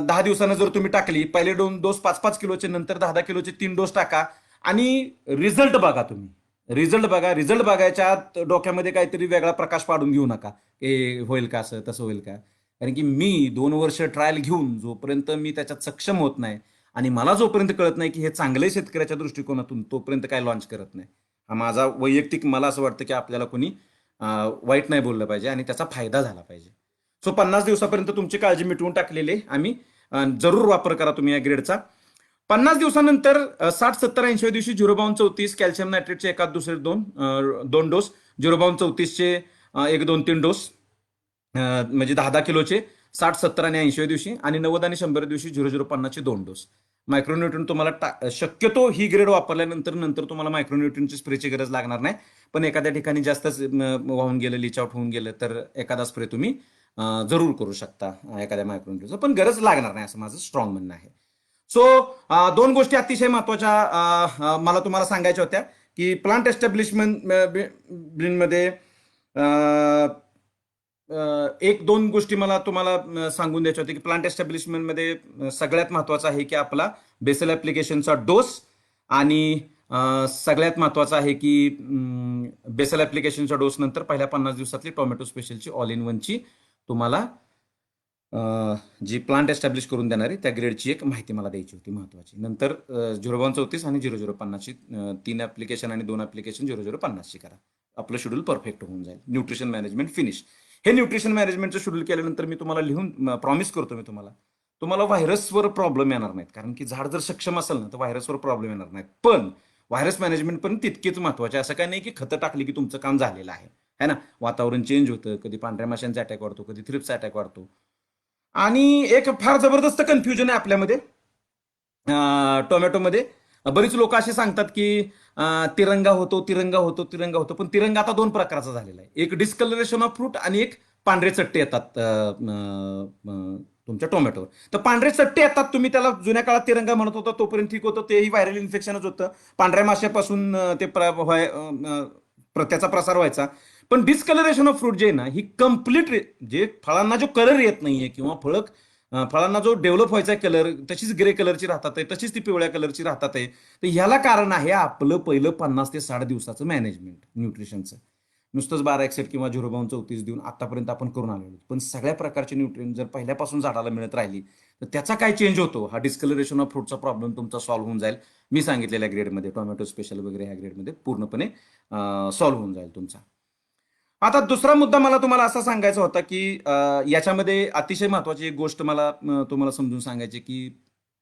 10 दिवसानं जर तुम्ही टाकली, पहिले 2 डोस 5-5 किलोचे, नंतर 10-10 किलोचे 3 डोस टाका आणि रिझल्ट बघा तुम्ही. रिझल्ट बघा. रिझल्ट बघायच्या आत डोक्यामध्ये काहीतरी वेगळा प्रकाश पाडून घेऊ नका, हे होईल का, असं तसं होईल का. कारण की मी 2 वर्ष ट्रायल घेऊन जोपर्यंत मी त्याच्यात सक्षम होत नाही आणि मला जोपर्यंत कळत नाही की हे चांगलं आहे शेतकऱ्याच्या दृष्टिकोनातून, तोपर्यंत काय लॉन्च करत नाही. हा माझा वैयक्तिक, मला असं वाटतं की आपल्याला कोणी वाईट नाही बोललं पाहिजे आणि त्याचा फायदा झाला पाहिजे. सो 50 दिवसापर्यंत तुमची काळजी मिटवून टाकलेली आहे आम्ही. जरूर वापर करा तुम्ही या ग्रेडचा. 50 दिवसानंतर 60-70-80 दिवशी 0-34 कॅल्शियम नायट्रेटचे एकाच दुसरे 2 डोस, 0-34चे 1-2-3 डोस, म्हणजे 10-10 किलोचे 60-70 आणि 80 दिवशी, आणि 90 आणि 100 दिवशी 0-0-50चे 2 डोस. मायक्रोन्युट्रिएंट तुम्हाला शक्यतो ही ग्रेड वापरल्यानंतर नंतर तुम्हाला मायक्रोन्युट्रिएंटची स्प्रेची गरज लागणार नाही. पण एखाद्या ठिकाणी जास्तच वाहून गेलं, लिच आउट होऊन गेलं, तर एखादा स्प्रे तुम्ही जरूर करू शकता एखाद्या मायक्रोन्युट्रिएंटचा, पण गरज लागणार नाही असं माझं स्ट्रॉंग म्हणणं आहे. सो 2 गोष्टी अतिशय महत्वाच्या मला तुम्हाला सांगायच्या होत्या की प्लांट एस्टॅब्लिशमेंट मध्ये 1-2 गोष्टी मला तुम्हाला सांगून द्यायच्या होत्या की प्लांट एस्टॅब्लिशमेंट मध्ये सगळ्यात महत्वाचा आहे की आपला बेसल ऍप्लिकेशनचा डोस, आणि सगळ्यात महत्वाचं आहे की बेसल ऍप्लिकेशनच्या डोस नंतर पहिल्या 50 दिवसातली टोमॅटो स्पेशलची ऑल इन वनची तुम्हाला जी प्लांट एस्टॅब्लिश करून देणारी त्या ग्रेडची एक माहिती मला द्यायची होती महत्वाची. नंतर 0-34 आणि 0-0-50ची 3 ऍप्लिकेशन आणि 2 ऍप्लिकेशन 0-0-50ची करा. आपलं शेड्यूल परफेक्ट होऊन जाईल. Nutrition management finish. हे न्यूट्रिशन मॅनेजमेंटचं शेड्यूल केल्यानंतर मी तुम्हाला लिहून प्रॉमिस करतो, मी तुम्हाला व्हायरसवर प्रॉब्लेम येणार नाहीत. कारण की झाड जर सक्षम असेल ना तर व्हायरसवर प्रॉब्लेम येणार नाहीत. पण व्हायरस मॅनेजमेंट पण तितकेच महत्वाचे. असं काही नाही की खतं टाकली की तुमचं काम झालेलं आहे ना. वातावरण चेंज होतं, कधी पांढऱ्या माशांचा अटॅक वाढतो, कधी थ्रिप्सचा अटॅक वाढतो. आणि एक फार जबरदस्त कन्फ्युजन आहे आपल्यामध्ये टोमॅटोमध्ये. बरीच लोक असे सांगतात की तिरंगा होतो, तिरंगा होतो, तिरंगा होतो. पण तिरंगा आता 2 प्रकारचा झालेला आहे. एक डिस्कलरेशन ऑफ फ्रूट आणि एक पांढरे चट्टे येतात तुमच्या टोमॅटोवर. तर पांढरे चट्टे येतात, तुम्ही त्याला जुन्या काळात तिरंगा म्हणत होता तोपर्यंत ठीक होतं, तेही व्हायरल इन्फेक्शनच होतं. पांढऱ्या माशापासून त्याचा प्रसार व्हायचा. पण डिस्कलरेशन ऑफ फ्रूट जे आहे ना, ही कम्प्लीट, जे फळांना जो कलर येत नाहीये किंवा फळांना जो डेव्हलप व्हायचा कलर, तशीच ग्रे कलरची राहतात आहे, तशीच ती पिवळ्या कलरची राहतात आहे. तर ह्याला कारण आहे आपलं पहिलं 50 ते 60 दिवसाचं मॅनेजमेंट न्यूट्रिशनचं. नुसतंच 12 किंवा 0-34 देऊन आतापर्यंत आपण करून आलेलो. पण सगळ्या प्रकारचे न्यूट्रिएंट जर पहिल्यापासून झाडाला मिळत राहिली तर त्याचा काय चेंज होतो, हा डिस्कलरेशन ऑफ फ्रूटचा प्रॉब्लेम तुमचा सॉल्व्ह होऊन जाईल. मी सांगितलेल्या ग्रेडमध्ये, टोमॅटो स्पेशल वगैरे ह्या ग्रेडमध्ये पूर्णपणे सॉल्व्ह होऊन जाईल तुमचा. आता दुसरा मुद्दा मला तुम्हाला असा सांगायचा होता की याच्यामध्ये अतिशय महत्वाची एक गोष्ट मला तुम्हाला समजून सांगायची की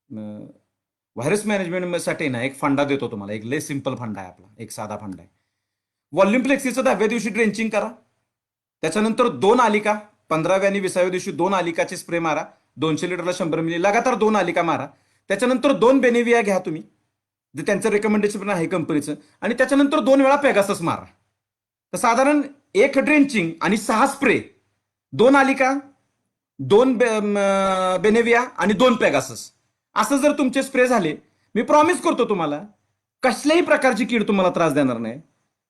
व्हायरस मॅनेजमेंटसाठी ना एक फंडा देतो तुम्हाला. एक लय सिंपल फंडा आहे आपला, एक साधा फंडा आहे. व्हॉल्यूम फ्लेक्सीचं 10व्या दिवशी ड्रेंचिंग करा. त्याच्यानंतर 2 आलिका, 15व्या आणि 20व्या दिवशी 2 आलिकाचे स्प्रे मारा. 200 लिटरला 100 मिली लगातार 2 आलिका मारा. त्याच्यानंतर 2 बेनेविया घ्या तुम्ही, जे त्यांचं रेकमेंडेशन पण आहे कंपनीचं, आणि त्याच्यानंतर 2 वेळा पेगासस मारा. तर साधारण 1 ड्रेंचिंग आणि 6 स्प्रे, 2 आलिका, 2 बेनेविया आणि 2 पेगासस, असं जर तुमचे स्प्रे झाले, मी प्रॉमिस करतो तुम्हाला कसल्याही प्रकारची कीड तुम्हाला त्रास देणार नाही.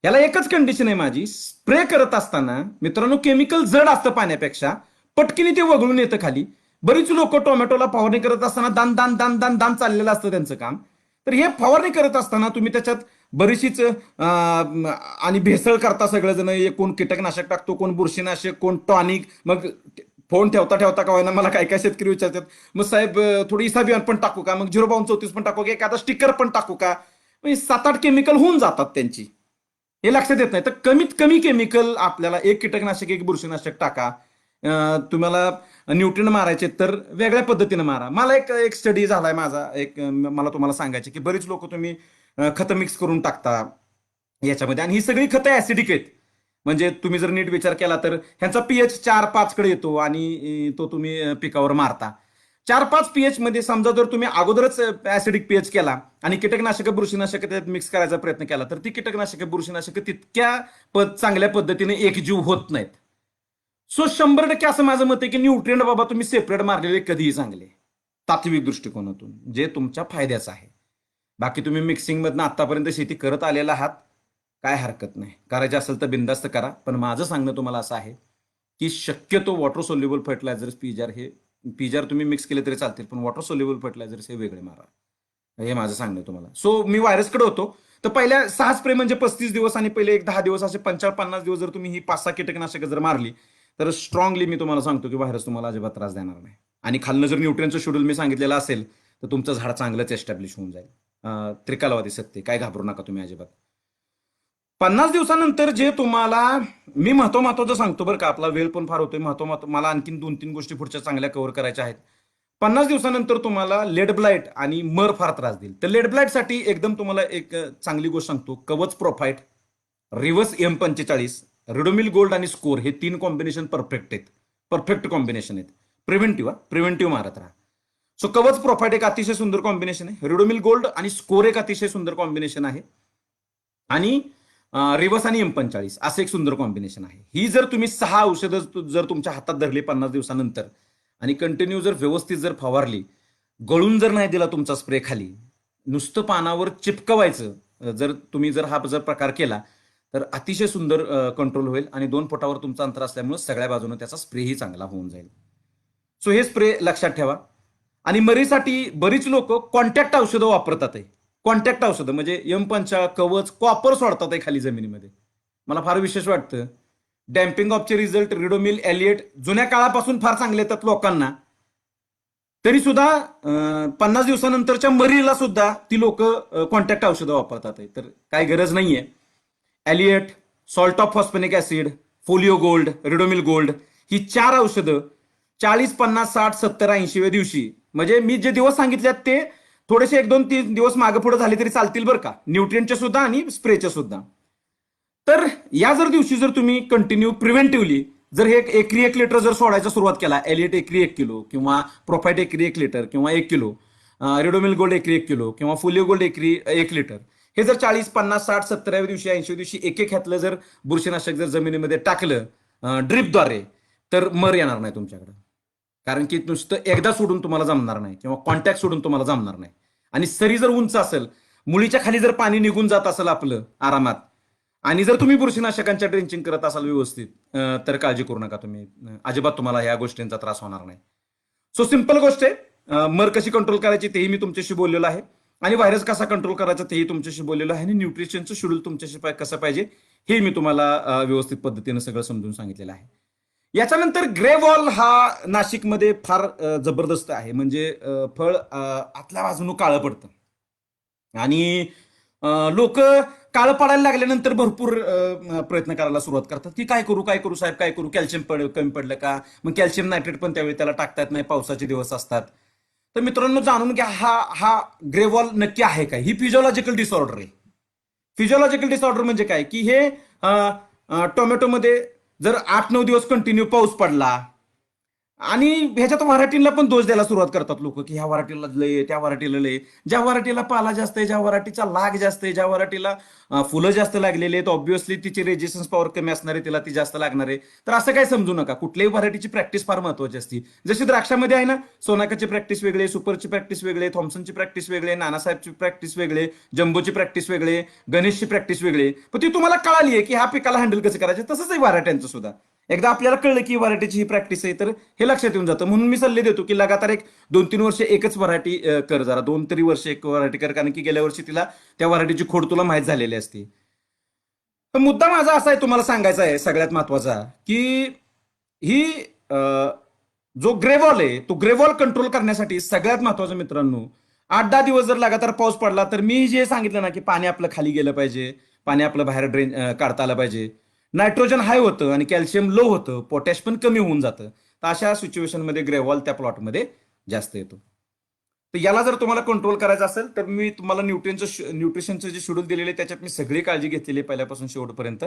याला एकच कंडिशन आहे माझी, स्प्रे करत असताना मित्रांनो केमिकल जड असतं पाण्यापेक्षा, पटकीने ते वगळून येतं खाली. बरीच लोक टोमॅटोला फवारणी करत असताना दान दान दान दान दान चाललेलं असतं त्यांचं काम. तर हे फवारणी करत असताना तुम्ही त्याच्यात बरीचशीच आणि भेसळ करता सगळेजण. कोण कीटकनाशक टाकतो, कोण बुरशीनाशक, कोण टॉनिक. मग फोन ठेवता ठेवता का होईना मला काय काय शेतकरी विचारतात, मग साहेब थोडी इसाबियान पण टाकू का, मग 0-34 पण टाकू का, एखादा स्टिकर पण टाकू का. 7-8 केमिकल होऊन जातात त्यांची, हे लक्षात येत नाही. तर कमीत कमी केमिकल आपल्याला, एक कीटकनाशक, एक बुरशीनाशक टाका. तुम्हाला न्यूट्रिएंट मारायचे तर वेगळ्या पद्धतीने मारा. मला एक स्टडी झालाय माझा, मला तुम्हाला सांगायचे की बरीच लोक तुम्ही खतं मिक्स करून टाकता याच्यामध्ये, आणि ही सगळी खतं ऍसिडिक आहेत. म्हणजे तुम्ही जर नीट विचार केला तर ह्यांचा पीएच 4-5 कडे येतो आणि तो तुम्ही पिकावर मारता. 4-5 पीएच मध्ये समजा जर तुम्ही अगोदरच ऍसिडिक पीएच केला आणि कीटकनाशक बुरशीनाशक त्यात मिक्स करायचा प्रयत्न केला, तर ती कीटकनाशक बुरशीनाशक तितक्या चांगल्या पद्धतीने एकजीव होत नाहीत. सो 100% असं माझं मत आहे की न्यूट्रिएंट बाबा तुम्ही सेपरेट मारलेले कधीही चांगले, तात्विक दृष्टिकोनातून, जे तुमच्या फायद्याचं आहे. बाकी तुम्ही मिक्सिंगमधनं आतापर्यंत शेती करत आलेला आहात, काय हरकत नाही. करायचे असेल तर बिंदास्त करा. पण माझं सांगणं तुम्हाला असं आहे, की शक्यतो वॉटर सोल्युबल फर्टिलायझर्स पीजार तुम्ही मिक्स केले तरी चालतील, पण वॉटर सोल्युबल फर्टिलायझर्स हे वेगळे मारा. हे माझं सांगणं तुम्हाला. सो मी व्हायरसकडे होतो. तर पहिल्या 6 स्प्रे म्हणजे 35 दिवस आणि पहिले एक 10 दिवस असे 55-50 दिवस जर तुम्ही ही 5-6 कीटकनाशकं जर मारली, तर स्ट्रॉंगली मी तुम्हाला सांगतो की व्हायरस तुम्हाला अजिबात त्रास देणार नाही. आणि खालनं जर न्यूट्रियनचं शेड्यूल मी सांगितलेलं असेल, तर तुमचं झाड चांगलंच एस्टॅब्लिश होऊन जाईल. त्रिकालवादी सत्य, काय घाबरू नका तुम्ही अजिबात. 50 दिवसानंतर जे तुम्हाला मी महत्वाचं सांगतो बरं का, आपला वेळ पण फार होतोय. मला आणखीन 2-3 गोष्टी पुढच्या चांगल्या कव्हर करायच्या आहेत. 50 दिवसानंतर तुम्हाला लेड ब्लाइट आणि मर फार त्रास देईल. तर लेड ब्लाइटसाठी एकदम तुम्हाला एक चांगली गोष्ट सांगतो. कवच प्रोफाइट, रिव्हर्स M45, रिडोमिल गोल्ड आणि स्कोर हे 3 कॉम्बिनेशन परफेक्ट आहेत. परफेक्ट कॉम्बिनेशन आहेत. प्रिव्हेंटिव्ह मारत राहा. सो कवच प्रोफाइट एक अतिशय सुंदर कॉम्बिनेशन आहे. रिडोमिल गोल्ड आणि स्कोर एक अतिशय सुंदर कॉम्बिनेशन आहे. आणि रिव्हर्स आणि M45 असं एक सुंदर कॉम्बिनेशन आहे. ही जर तुम्ही 6 औषधं जर तुमच्या हातात धरली 50 दिवसानंतर आणि कंटिन्यू जर व्यवस्थित जर फवारली, गळून जर नाही दिला तुमचा स्प्रे खाली, नुसतं पानावर चिपकवायचं, जर हा प्रकार केला तर अतिशय सुंदर कंट्रोल होईल आणि 2 फुटावर तुमचं अंतर असल्यामुळे सगळ्या बाजूने त्याचा स्प्रेही चांगला होऊन जाईल. सो हे स्प्रे लक्षात ठेवा. आणि मरीसाठी बरीच लोक कॉन्टॅक्ट औषधं वापरतात आहे. कॉन्टॅक्ट औषधं म्हणजे M5 कवच कॉपर सोडतात आहे खाली जमिनीमध्ये. मला फार विशेष वाटतं. डॅम्पिंग ऑफचे रिझल्ट रिडोमिल एलिएट जुन्या काळापासून फार चांगले येतात लोकांना. तरी सुद्धा 50 दिवसानंतरच्या मरीला सुद्धा ती लोक कॉन्टॅक्ट औषधं वापरतात आहे. तर काय गरज नाहीये. Aliette, salt of phosphonic acid, Folio Gold, Ridomil Gold ही 4 औषधं 40, 50, 60, 70, 80व्या दिवशी, म्हणजे मी जे दिवस सांगितले ते थोडेसे 1-2-3 दिवस मागे पुढे झाले तरी चालतील बरं का, न्यूट्रिएंटचे सुद्धा आणि स्प्रेचे सुद्धा. तर या दिवशी जर तुम्ही कंटिन्यू प्रिव्हेंटिव्हली जर हे एकरी 1 लिटर जर सोडायचा सुरुवात केला, एलिएट एकरी 1 किलो किंवा प्रोफाइट एकरी 1 लिटर किंवा 1 किलो, रिडोमिल गोल्ड एकरी 1 किलो किंवा फोलिओ गोल्ड एकरी 1 लिटर, हे जर 40, 50, 60, 70व्या दिवशी 80व्या दिवशी एक ह्यातलं जर बुरशीनाशक जर जमिनीमध्ये टाकलं ड्रिपद्वारे, तर मर येणार नाही तुमच्याकडे. कारण की नुसतं एकदा सोडून तुम्हाला जमणार नाही किंवा कॉन्टॅक्ट सोडून तुम्हाला जमणार नाही. आणि सरी जर उंच असेल, मुळीच्या खाली जर पाणी निघून जात असेल आपलं आरामात, आणि जर तुम्ही बुरशीनाशकांच्या ड्रेंचिंग करत असाल व्यवस्थित, तर काळजी करू नका तुम्ही. अजिबात तुम्हाला ह्या गोष्टींचा त्रास होणार नाही. सो सिंपल गोष्ट आहे. मर कशी कंट्रोल करायची तेही मी तुमच्याशी बोललेलो आहे. आणि व्हायरस कसा कंट्रोल करायचा तेही तुमच्याशी बोललेलो आहे. आणि न्यूट्रिशनचं शेड्यूल तुमच्याशी कसं पाहिजे हे मी तुम्हाला व्यवस्थित पद्धतीनं सगळं समजून सांगितलेलं आहे. याच्यानंतर ग्रे वॉल हा नाशिकमध्ये फार जबरदस्त आहे. म्हणजे फळ आतल्या बाजूनं काळं पडतं आणि लोक काळं पडायला लागल्यानंतर भरपूर प्रयत्न करायला सुरुवात करतात की काय करू साहेब, काय करू, कॅल्शियम कमी पडलं का. मग कॅल्शियम नायट्रेट पण त्यावेळी त्याला टाकता येत नाही, पावसाचे दिवस असतात. तर मित्रांनो, जाणून घ्या हा ग्रे वॉल नक्की आहे काय. ही फिजिओलॉजिकल डिसऑर्डर आहे. फिजिओलॉजिकल डिसऑर्डर म्हणजे काय की हे टोमॅटोमध्ये जर 8-9 दिवस कंटिन्यू पाऊस पडला आणि ह्याच्यात व्हरायटीला पण दोष द्यायला सुरुवात करतात लोक की ह्या व्हरायटीला लय, त्या व्हरायटीला लय. ज्या व्हरायटीला पाला जास्त आहे, ज्या व्हरायटीचा लाग जास्त आहे, ज्या व्हरायटीला फुलं जास्त लागलेली आहेत, ऑब्व्हियसली तिची रेजिस्टन्स पॉवर कमी असणार आहे, तिला ती जास्त लागणार आहे. तर असं काय समजू नका. कुठल्याही व्हरायटीची प्रॅक्टिस फार महत्वाची असते. जशी द्राक्षामध्ये आहे ना, सोनाकाची प्रॅक्टिस वेगळी, सुपरची प्रॅक्टिस वेगळी, थॉम्सनची प्रॅक्टिस वेगळी, नानासाहेबची प्रॅक्टिस वेगळी, जम्बोची प्रॅक्टिस वेगळी, गणेशची प्रॅक्टिस वेगळी. पण ती तुम्हाला कळाली आहे की ह्या पिकाला हँडल कसं करायचं. तसंच आहे व्हरायट्यांचं सुद्धा. एकदा आपल्याला कळलं की व्हरायटीची ही प्रॅक्टिस आहे, तर हे लक्षात येऊन जातं. म्हणून मी सल्ले देतो की लगातार 1-2-3 वर्ष एकच व्हरायटी कर. जरा 2 तरी वर्ष एक व्हरायटी कर, कारण की गेल्या वर्षी तिला त्या व्हरायटीची खोड तुला माहीत झालेली असते. तर मुद्दा माझा असा आहे तुम्हाला सांगायचा आहे सगळ्यात महत्वाचा, की ही जो ग्रेवॉल आहे तो ग्रेवॉल कंट्रोल करण्यासाठी सगळ्यात महत्वाचं मित्रांनो, 8-10 दिवस जर लगातार पाऊस पडला तर मी जे सांगितलं ना की पाणी आपलं खाली गेलं पाहिजे, पाणी आपलं बाहेर ड्रेन काढता आलं पाहिजे, नायट्रोजन हाय होतं आणि कॅल्शियम लो होतं, पोटॅश पण कमी होऊन जातं. तर अशा सिच्युएशनमध्ये ग्रेव्हॉल त्या प्लॉटमध्ये जास्त येतो. तर याला जर तुम्हाला कंट्रोल करायचं असेल तर मी तुम्हाला न्यूट्रिशनचं जे शेड्यूल दिलेलं आहे त्याच्यात मी सगळी काळजी घेतलेली आहे पहिल्यापासून शेवटपर्यंत.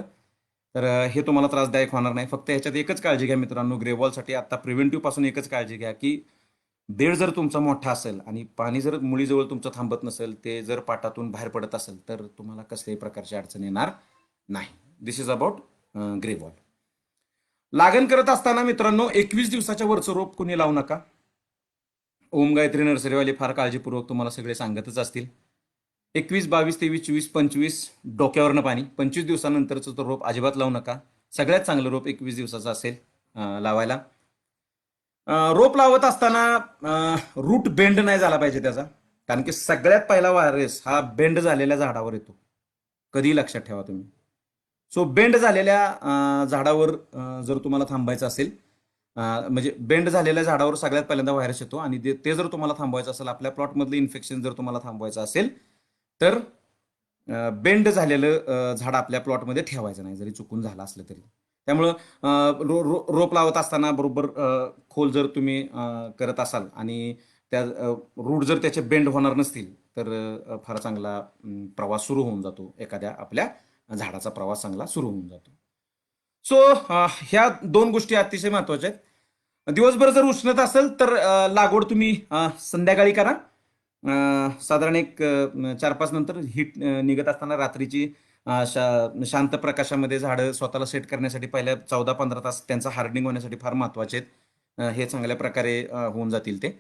तर हे तुम्हाला त्रासदायक होणार नाही. फक्त ह्याच्यात एकच काळजी घ्या मित्रांनो, ग्रेव्हॉलसाठी आता प्रिव्हेंटिव्ह पासून एकच काळजी घ्या की बेड जर तुमचा मोठा असेल आणि पाणी जर मुळीजवळ तुमचं थांबत नसेल, ते जर पाटातून बाहेर पडत असेल, तर तुम्हाला कसल्याही प्रकारची अडचण येणार नाही. दिस इज अबाउट ग्रेव्हॉल. लागण करत असताना मित्रांनो 21 दिवसाच्या वरचं रोप कुणी लावू नका. ओम गायत्री नर्सरीवाले फार काळजीपूर्वक तुम्हाला सगळे सांगतच असतील. 21, 22, 23, 24, 25 डोक्यावरनं पाणी. 25 दिवसानंतरचं तो रोप अजिबात लावू नका. सगळ्यात चांगलं रोप 21 दिवसाचं असेल लावायला. रोप लावत असताना रूट बेंड नाही झाला पाहिजे त्याचा, कारण की सगळ्यात पहिला व्हायरस हा बेंड झालेल्या झाडावर येतो. कधी लक्षात ठेवा तुम्ही. सो बेंड झालेल्या झाडावर जर तुम्हाला थांबायचं असेल, म्हणजे बेंड झालेल्या झाडावर सगळ्यात पहिल्यांदा व्हायरस येतो, आणि ते जर तुम्हाला थांबवायचं असेल, आपल्या प्लॉटमधलं इन्फेक्शन जर तुम्हाला थांबवायचं असेल, तर बेंड झालेलं झाड आपल्या प्लॉटमध्ये ठेवायचं नाही, जरी चुकून झालं असलं तरी. त्यामुळं रोप लावत असताना बरोबर खोल जर तुम्ही करत असाल आणि त्या रूट जर त्याचे बेंड होणार नसतील, तर फार चांगला प्रवास सुरू होऊन जातो. एखाद्या आपल्या झाडाचा प्रवास चांगला सुरू होऊन जातो. सो ह्या 2 गोष्टी अतिशय महत्वाच्या आहेत. दिवसभर जर उष्णता असेल तर लागवड तुम्ही संध्याकाळी करा. साधारण एक 4-5 नंतर हीट निघत असताना रात्रीची शांत प्रकाशामध्ये झाडं स्वतःला सेट करण्यासाठी पहिल्या 14-15 तास त्यांचं हार्डनिंग होण्यासाठी फार महत्वाचे आहेत. हे चांगल्या प्रकारे होऊन जातील ते.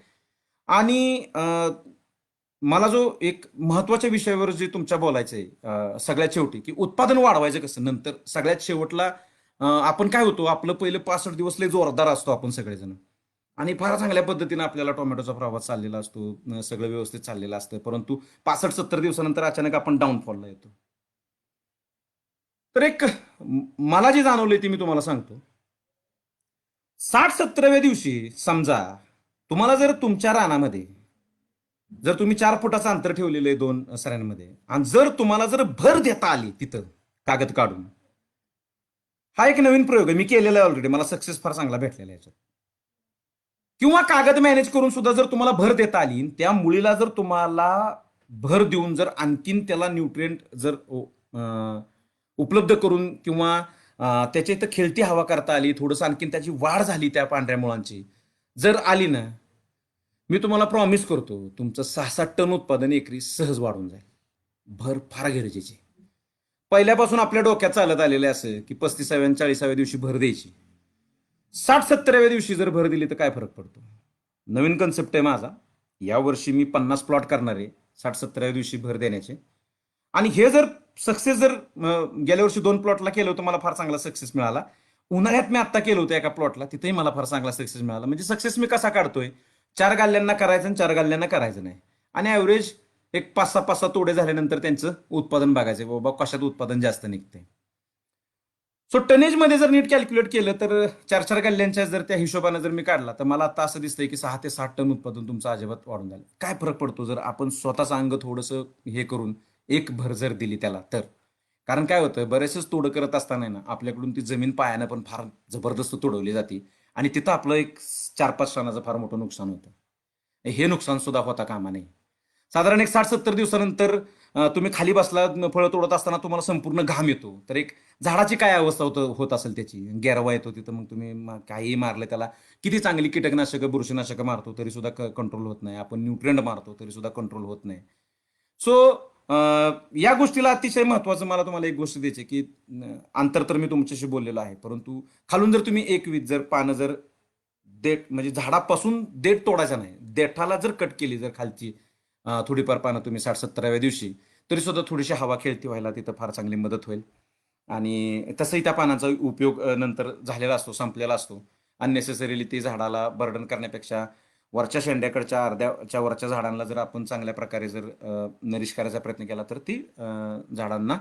आणि मला जो एक महत्वाच्या विषयावर जे तुमच्या बोलायचं आहे सगळ्यात शेवटी, की उत्पादन वाढवायचं कसं नंतर सगळ्यात शेवटला. आपण काय होतो, आपलं पहिले 65 दिवस लय जोरदार असतो आपण सगळेजण, आणि फार चांगल्या पद्धतीने आपल्याला टोमॅटोचा प्रवास चाललेला असतो, सगळं व्यवस्थित चाललेलं असतं, परंतु 65-70 दिवसानंतर अचानक आपण डाऊनफॉलला येतो. तर एक मला जे जाणवलंय ते मी तुम्हाला सांगतो. 60-70व्या दिवशी समजा तुम्हाला जर तुमच्या रानामध्ये जर तुम्ही 4 फुटाचं अंतर ठेवलेलं आहे 2 सऱ्यांमध्ये, आणि जर तुम्हाला जर भर देता आली तिथं कागद काढून, हा एक नवीन प्रयोग आहे, मी केलेला आहे ऑलरेडी, मला सक्सेस फार चांगला भेटलेला आहे याच्यात. किंवा कागद मॅनेज करून सुद्धा जर तुम्हाला भर देता आली, त्या मुळीला जर तुम्हाला भर देऊन जर आणखीन त्याला न्यूट्रिएंट जर उपलब्ध करून, किंवा त्याच्या इथं खेळती हवा करता आली, थोडंसं आणखीन त्याची वाढ झाली त्या पांढऱ्या मुळांची जर आली ना, मी तुम्हाला प्रॉमिस करतो तुमचं 6-7 टन उत्पादन एकरी सहज वाढून जाईल. भर फार गरजेची. पहिल्यापासून आपल्या डोक्यात चालत आलेले असं की 35व्या 40व्या दिवशी भर द्यायची. 60-70व्या दिवशी जर भर दिली तर काय फरक पडतो. नवीन कन्सेप्ट आहे माझा. यावर्षी मी 50 प्लॉट करणार आहे 60-70व्या दिवशी भर देण्याचे. आणि हे जर सक्सेस जर गेल्या वर्षी 2 प्लॉटला केलं होतं, मला फार चांगला सक्सेस मिळाला. उन्हाळ्यात मी आता केलं होतं एका प्लॉटला, तिथेही मला फार चांगला सक्सेस मिळाला. म्हणजे सक्सेस मी कसा काढतोय, 4 गाल्ल्यांना करायचं आणि 4 गाल्ल्यांना करायचं नाही, आणि ॲव्हरेज एक 5-6 तोडे झाल्यानंतर त्यांचं उत्पादन बघायचं, बाबा कशात उत्पादन जास्त निघते. सो टनेजमध्ये जर नीट कॅल्क्युलेट केलं तर 4-4 गल्ल्यांच्या जर त्या हिशोबाने जर मी काढला, तर मला आता असं दिसतंय की 6 ते 7 टन उत्पादन तुमचं अजिबात वाढून झालं. काय फरक पडतो जर आपण स्वतःचं अंग थोडंसं हे करून एक भर जर दिली त्याला तर. कारण काय होतं, बरेचसेच तोडं करत असताना ना आपल्याकडून ती जमीन पायानं पण फार जबरदस्त तोडवली जाते, आणि तिथं आपलं एक 4-5 टनाचं फार मोठं नुकसान होतं. हे नुकसान सुद्धा होता कामा नये. साधारण एक 60-70 दिवसानंतर तुम्ही खाली बसला, फळं तोडत असताना तुम्हाला संपूर्ण घाम येतो, तर एक झाडाची काय अवस्था होत असेल त्याची, गेरवा येतो तिथं, मग तुम्ही काहीही मारलं त्याला, किती चांगली कीटकनाशकं बुरशीनाशकं मारतो तरी सुद्धा कंट्रोल होत नाही, आपण न्यूट्रिएंट मारतो तरी सुद्धा कंट्रोल होत नाही. सो या गोष्टीला अतिशय महत्वाचं मला तुम्हाला एक गोष्ट द्यायची की अंतर तर मी तुमच्याशी बोललेलो आहे, परंतु खालून जर तुम्ही एक वीज जर पानं जर देठ म्हणजे झाडापासून देठ तोडायचा नाही, देठाला जर कट केली जर खालची थोडीफार पानं तुम्ही 60-70व्या दिवशी, तरी सुद्धा थोडीशी हवा खेळती व्हायला तिथं फार चांगली मदत होईल. आणि तसंही त्या पानांचा उपयोग नंतर झालेला असतो, संपलेला असतो. अननेसेसरीली ती झाडाला बर्डन करण्यापेक्षा वरच्या शेंड्याकडच्या अर्ध्याच्या वरच्या झाडांना जर आपण चांगल्या प्रकारे जर नरिश करायचा प्रयत्न केला, तर ती झाडांना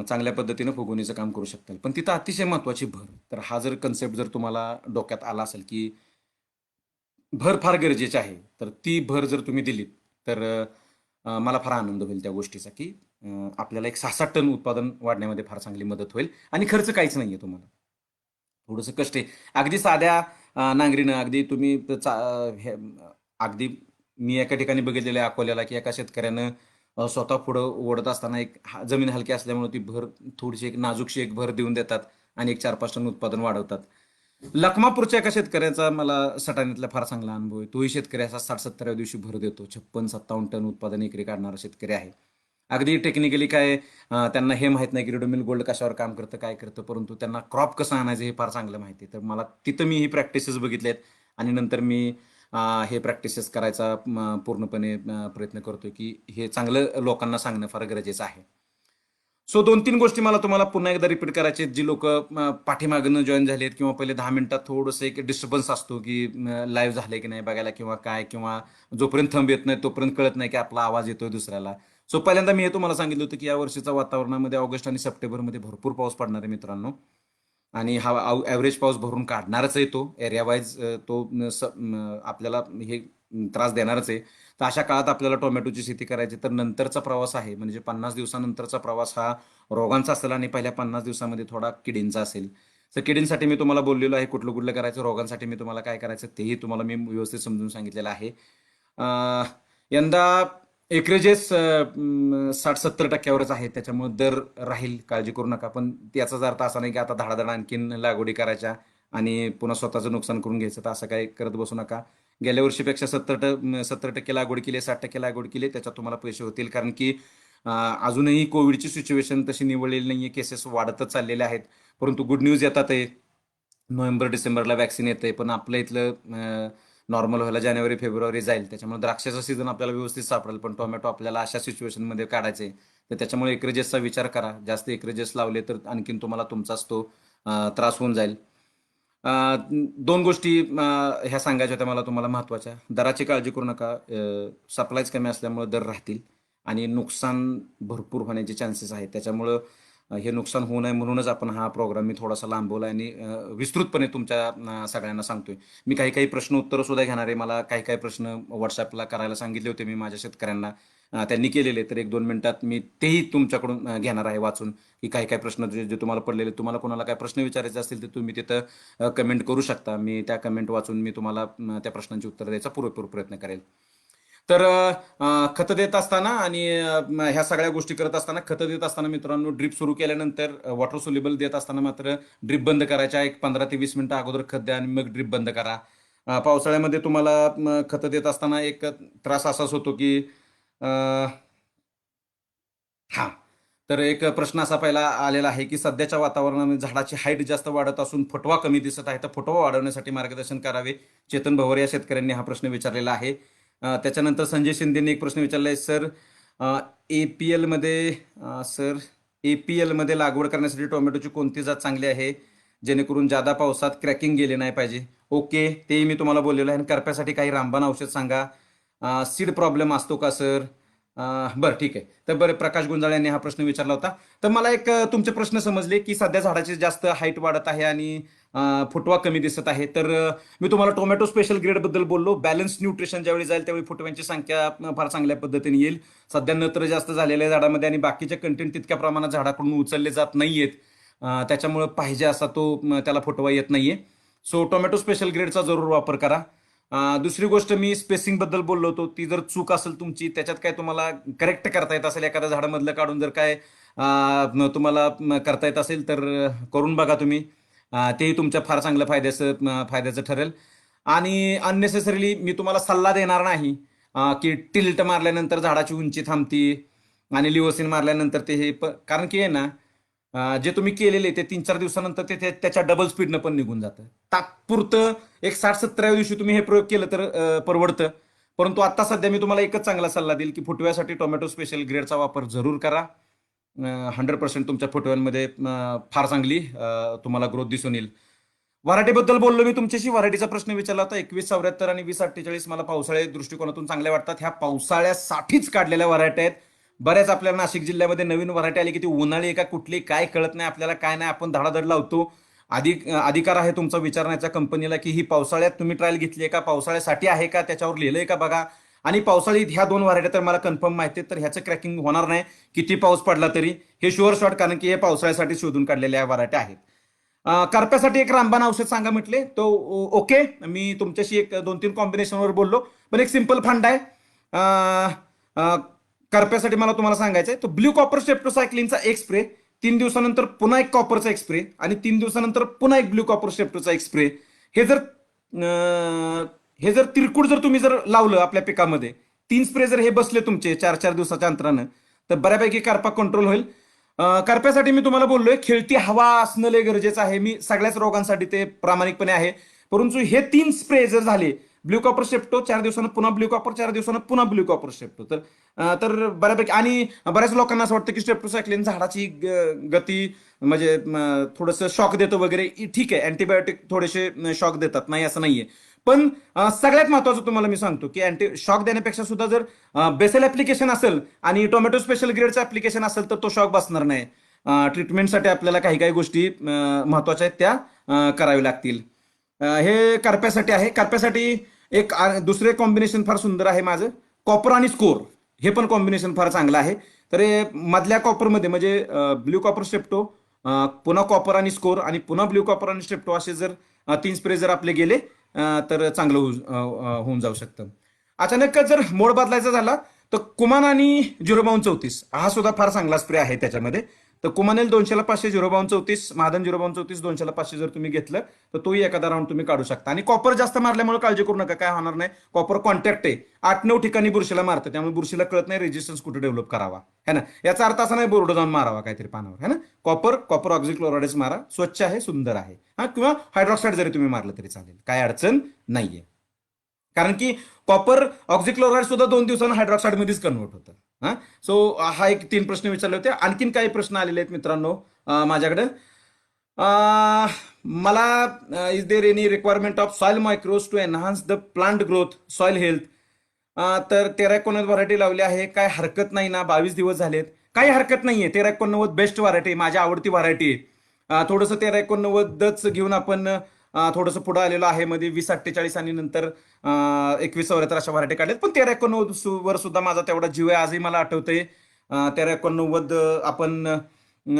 चांगल्या पद्धतीनं फुगवणीचं काम करू शकतात. पण तिथं अतिशय महत्वाची भर. तर हा जर कन्सेप्ट जर तुम्हाला डोक्यात आला असेल की भर फार गरजेची आहे, तर ती भर जर तुम्ही दिलीत तर मला फार आनंद होईल त्या गोष्टीचा, की आपल्याला एक 6-7 टन उत्पादन वाढण्यामध्ये फार चांगली मदत होईल, आणि खर्च काहीच नाहीये तुम्हाला. थोडंसं कष्ट आहे. अगदी साध्या नांगरीनं अगदी तुम्ही हे अगदी मी एका ठिकाणी बघितलेलं आहे अकोल्याला, की एका शेतकऱ्यानं स्वतः पुढं ओढत असताना एक जमीन हलकी असल्यामुळे ती भर थोडीशी एक नाजूकशी एक भर देऊन देतात, आणि एक 4-5 टन उत्पादन वाढवतात. लखमापूरच्या एका शेतकऱ्याचा मला सटाण्यातला फार चांगला अनुभव आहे. तोही शेतकरी असा 60-70व्या दिवशी भर देतो. 56-57 टन उत्पादन एकरी काढणारा शेतकरी आहे. अगदी टेक्निकली काय त्यांना हे माहित नाही की रिडोमिल गोल्ड कशावर काम करतं, काय करतं, परंतु त्यांना क्रॉप कसं आणायचं हे फार चांगलं माहिती आहे. तर मला तिथं मी ही प्रॅक्टिसेस बघितल्यात, आणि नंतर मी हे प्रॅक्टिसेस करायचा पूर्णपणे प्रयत्न करतोय की हे चांगलं लोकांना सांगणं फार गरजेचं आहे. सो 2-3 गोष्टी मला तुम्हाला पुन्हा एकदा रिपीट करायचे आहेत, जी लोकं पाठीमागनं जॉइन झाली आहेत किंवा पहिले 10 मिनिटात थोडंसं एक डिस्टर्बन्स असतो, की लाईव्ह झालंय की नाही बघायला किंवा काय किंवा जोपर्यंत थंब येत नाही तोपर्यंत कळत नाही की आपला आवाज येतोय दुसऱ्याला. सो पहिल्यांदा मी हे तुम्हाला सांगितलं होतं, की या वर्षीच्या वातावरणामध्ये ऑगस्ट आणि सप्टेंबरमध्ये भरपूर पाऊस पडणार आहे मित्रांनो. आणि हा ॲव्हरेज पाऊस भरून काढणारच आहे तो. एरिया वाईज तो आपल्याला हे त्रास देणारच आहे. तर अशा काळात आपल्याला टोमॅटोची शेती करायची तर नंतरचा प्रवास आहे म्हणजे 50 दिवसानंतरचा प्रवास हा रोगांचा असेल आणि पहिल्या 50 दिवसामध्ये थोडा किडींचा असेल. तर किडींसाठी मी तुम्हाला बोललेलो आहे कुठलं कुठलं करायचं, रोगांसाठी मी तुम्हाला काय करायचं तेही तुम्हाला मी व्यवस्थित समजून सांगितलेलं आहे. यंदा एकरेजेस 60-70% आहे त्याच्यामुळे दर राहील, काळजी करू नका. पण याचाच अर्थ असा नाही की आता धडाधड आणखीन लागवडी करायच्या आणि पुन्हा स्वतःचं नुकसान करून घ्यायचं, तर असं काही करत बसू नका. गेल्या वर्षीपेक्षा 70% लागवड केली, 60% लागवड केली, त्याच्यात तुम्हाला पैसे होतील. कारण की अजूनही कोविडची सिच्युएशन तशी निवडलेली नाहीये, केसेस वाढतच चाललेले आहेत. परंतु गुड न्यूज येतात आहे. नोव्हेंबर डिसेंबरला वॅक्सिन येतंय, पण आपल्या इथलं नॉर्मल व्हायला जानेवारी फेब्रुवारी जाईल. त्याच्यामुळे द्राक्षाचा सीझन आपल्याला व्यवस्थित सापडेल, पण टोमॅटो आपल्याला अशा सिच्युएशनमध्ये काढायचे. तर त्याच्यामुळे एकरेजेसचा विचार करा. जास्त एकरेजेस लावले तर आणखीन तुम्हाला तुमचाच तो त्रास होऊन जाईल. 2 गोष्टी ह्या सांगायच्या होत्या मला तुम्हाला महत्त्वाच्या. दराची काळजी करू नका. सप्लायच कमी असल्यामुळे दर राहतील आणि नुकसान भरपूर होण्याचे चान्सेस आहेत. त्याच्यामुळं हे नुकसान होऊ नये म्हणूनच आपण हा प्रोग्राम मी थोडासा लांबवला आणि विस्तृतपणे तुमच्या सगळ्यांना सांगतोय. मी काही काही प्रश्न उत्तरं सुद्धा घेणार आहे. मला काही काही प्रश्न व्हॉट्सअपला करायला सांगितले होते मी माझ्या शेतकऱ्यांना. त्यांनी केलेले, तर 1-2 मिनिटात मी तेही तुमच्याकडून घेणार आहे वाचून, की काही काही प्रश्न जे जे तुम्हाला पडलेले, तुम्हाला कोणाला काही प्रश्न विचारायचे असतील तर तुम्ही तिथं कमेंट करू शकता. मी त्या कमेंट वाचून मी तुम्हाला त्या प्रश्नांची उत्तरं द्यायचा पुरेपूर प्रयत्न करेल. तर खतं देत असताना आणि ह्या सगळ्या गोष्टी करत असताना, खतं देत असताना मित्रांनो, ड्रिप सुरू केल्यानंतर वॉटर सोल्युबल देत असताना मात्र ड्रिप बंद करायच्या 15 ते 20 मिनिटं अगोदर खत द्या आणि मग ड्रिप बंद करा. पावसाळ्यामध्ये तुम्हाला खतं देत असताना एक त्रास असाच होतो की हां. तर एक प्रश्न असा पहिला आलेला आहे, की सध्याच्या वातावरणामध्ये झाडाची हाईट जास्त वाढत असून फुटवा कमी दिसत आहे. तर फुटवा वाढवण्यासाठी मार्गदर्शन करावे. चेतन भवर या शेतकऱ्यांनी हा प्रश्न विचारलेला आहे. त्याच्यानंतर संजय शिंदेंनी एक प्रश्न विचारला आहे, सर ए-पी-एलमध्ये सर ए-पी-एलमध्ये लागवड करण्यासाठी टोमॅटोची कोणती जात चांगली आहे, जेणेकरून जादा पावसात क्रॅकिंग गेले नाही पाहिजे? ओके, तेही मी तुम्हाला बोललेलो आहे. आणि करप्यासाठी काही रामबाण औषध सांगा. सीड प्रॉब्लेम असतो का सर? बरं ठीक आहे. तर बरं प्रकाश गुंजाळ यांनी हा प्रश्न विचारला होता. तर मला एक तुमचे प्रश्न समजले, की सध्या झाडाची जास्त हाईट वाढत आहे आणि फुटवा कमी दिसत आहे. तर मी तुम्हाला टोमॅटो स्पेशल ग्रेडबद्दल बोललो. बॅलन्स न्यूट्रिशन ज्यावेळी जाईल त्यावेळी फुटव्यांची संख्या फार चांगल्या पद्धतीने येईल. सध्या नत्र जास्त झालेल्या आहे झाडामध्ये आणि बाकीचे कंटेंट तितक्या प्रमाणात झाडाकडून उचलले जात नाहीयेत. त्याच्यामुळे पाहिजे असा तो त्याला फुटवा येत नाहीये. सो टोमॅटो स्पेशल ग्रेडचा जरूर वापर करा. दुसरी गोष्ट मी स्पेसिंग बद्दल बोललो होतो, ती जर चूक असेल तुमची, त्याच्यात काय तुम्हाला करेक्ट करता येत असेल, एखाद्या झाडामधलं काढून जर काय तुम्हाला करता येत असेल तर करून बघा तुम्ही. तेही तुमच्या फार चांगलं फायद्याचं ठरेल. आणि अननेसेसरीली मी तुम्हाला सल्ला देणार नाही की टिल्ट मारल्यानंतर झाडाची उंची थांबती आणि लिओसिन मारल्यानंतर ते हे कारण की आहे ना, जे तुम्ही केलेले ते 3-4 दिवसानंतर ते त्याच्या डबल स्पीडनं पण निघून जातं. तात्पुरतं एक 60-70व्या दिवशी तुम्ही हे प्रयोग केलं तर परवडतं. परंतु आता सध्या मी तुम्हाला एकच चांगला सल्ला देईल, की फुटव्यासाठी टोमॅटो स्पेशल ग्रेडचा वापर जरूर करा. 100% तुमच्या फुटव्यांमध्ये फार चांगली तुम्हाला ग्रोथ दिसून येईल. व्हरायटीबद्दल बोललो मी तुमच्याशी. व्हरायटीचा प्रश्न विचारला होता. 2174 आणि 2048 मला पावसाळ्या दृष्टिकोनातून चांगल्या वाटतात. ह्या पावसाळ्यासाठीच काढलेल्या व्हरायटी आहेत. बऱ्याच आपल्या नाशिक जिल्ह्यामध्ये नवीन व्हरायटी आली की ती उन्हाळी आहे का कुठली काय कळत नाही आपल्याला, काय नाही. आपण धडाधड लावतो. अधिकार आहे तुमचा विचारण्याचा कंपनीला की ही पावसाळ्यात तुम्ही ट्रायल घेतली आहे का, पावसाळ्यासाठी आहे का, त्याच्यावर लिहिलंय का बघा. आणि पावसाळी ह्या 2 व्हरायटी तर मला कन्फर्म माहिती आहे, तर ह्याचं क्रॅकिंग होणार नाही किती पाऊस पडला तरी. हे शुअर शॉट, कारण की हे पावसाळ्यासाठी शोधून काढलेल्या व्हरायटी आहेत. करप्यासाठी एक रामबाण औषध सांगा म्हटले तो. ओके, मी तुमच्याशी एक 2-3 कॉम्बिनेशनवर बोललो, पण एक सिंपल फंड आहे. करप्यासाठी मला तुम्हाला सांगायचं आहे, तो ब्ल्यू कॉपर स्ट्रेप्टोसायक्लिनचा एक स्प्रे, 3 दिवसानंतर पुन्हा एक कॉपरचा एक स्प्रे आणि 3 दिवसानंतर पुन्हा एक ब्ल्यू कॉपर स्ट्रेप्टोचा एक स्प्रे. हे जर तिरकूड जर तुम्ही जर लावलं आपल्या पिकामध्ये, 3 स्प्रे जर हे बसले तुमचे 4-4 दिवसाच्या अंतरानं, तर बऱ्यापैकी करपा कंट्रोल होईल. करप्यासाठी मी तुम्हाला बोललोय, खेळती हवा असणं लय गरजेचं आहे. मी सगळ्याच रोगांसाठी ते प्रामाणिकपणे आहे. परंतु हे 3 स्प्रे जर झाले ब्ल्यू कॉपर शेप्टो 4 दिवसानं पुन्हा ब्ल्यू कॉपर, 4 दिवसानं पुन्हा ब्ल्यू कॉपर शेप्टो. तर बऱ्यापैकी. आणि बऱ्याच लोकांना असं वाटतं की स्ट्रेप्टोसायक्लिन झाडाची गती म्हणजे थोडंसं शॉक देतं वगैरे. ठीक आहे, अँटीबायोटिक थोडेसे शॉक देतात, नाही असं नाहीये. पण सगळ्यात महत्वाचं तुम्हाला मी सांगतो की अँटी शॉक देण्यापेक्षा सुद्धा जर बेसल ऍप्लिकेशन असेल आणि टोमॅटो स्पेशल ग्रेडचं ऍप्लिकेशन असेल तर तो शॉक बसणार नाही. ट्रीटमेंटसाठी आपल्याला काही काही गोष्टी महत्वाच्या आहेत त्या कराव्या लागतील. हे करप्यासाठी आहे. करप्यासाठी एक दुसरे कॉम्बिनेशन फार सुंदर आहे माझं, कॉपर आणि स्कोर. हे पण कॉम्बिनेशन फार चांगलं आहे. तर हे मधल्या कॉपरमध्ये म्हणजे ब्ल्यू कॉपर स्टेप्टो, पुन्हा कॉपर आणि स्कोर, आणि पुन्हा ब्ल्यू कॉपर आणि स्टेप्टो, असे जर 3 स्प्रे जर आपले गेले तर चांगलं होऊन जाऊ शकतं. अचानक जर मोड बदलायचा झाला तर कुमान आणि 05234 हा सुद्धा फार चांगला स्प्रे आहे त्याच्यामध्ये. तर कुमानेल 200ला 500, 05234, महादन 05234 200ला 500 जर तुम्ही घेतलं तर तोही एखादा राऊंड तुम्ही काढू शकता. आणि कॉपर जास्त मारल्यामुळे काळजी करू नका, काय होणार नाही. कॉपर कॉन्टॅक्ट आहे, 8-9 ठिकाणी बुरशीला मारतं, त्यामुळे बुरशीला कळत नाही रेजिस्टन्स कुठे डेव्हलप करावा, है ना. याचा अर्थ असा नाही बोर्ड जाऊन मारावा काहीतरी पानावर, है ना. कॉपर ऑक्झिक्लोराइड्स मारा, स्वच्छ आहे, सुंदर आहे. हा, किंवा हायड्रॉक्साईड जरी तुम्ही मारलं तरी चालेल, काय अडचण नाहीये. कारण की कॉपर ऑक्झिक्लोराइड सुद्धा 2 दिवसांना हायड्रॉक्साईड मध्येच कन्वर्ट होतं. हा. सो हा एक 3 प्रश्न विचारले होते. आणखीन काही प्रश्न आलेले आहेत मित्रांनो माझ्याकडे. मला is there any requirement of soil micros to enhance the plant growth, soil health. तर 1389 व्हरायटी लावली आहे, काय हरकत नाही ना. 22 दिवस झालेत, काही हरकत नाहीये. 1389 बेस्ट व्हरायटी, माझी आवडती व्हरायटी आहे. थोडंसं 1389च घेऊन आपण थोडंसं पुढे आलेलो आहे. मध्ये 2048 आणि नंतर 2174 अशा व्हरायटी काढल्यात. पण 1389 वर सुद्धा माझा तेवढा जीव आहे, आजही मला आठवतंय. 1389 आपण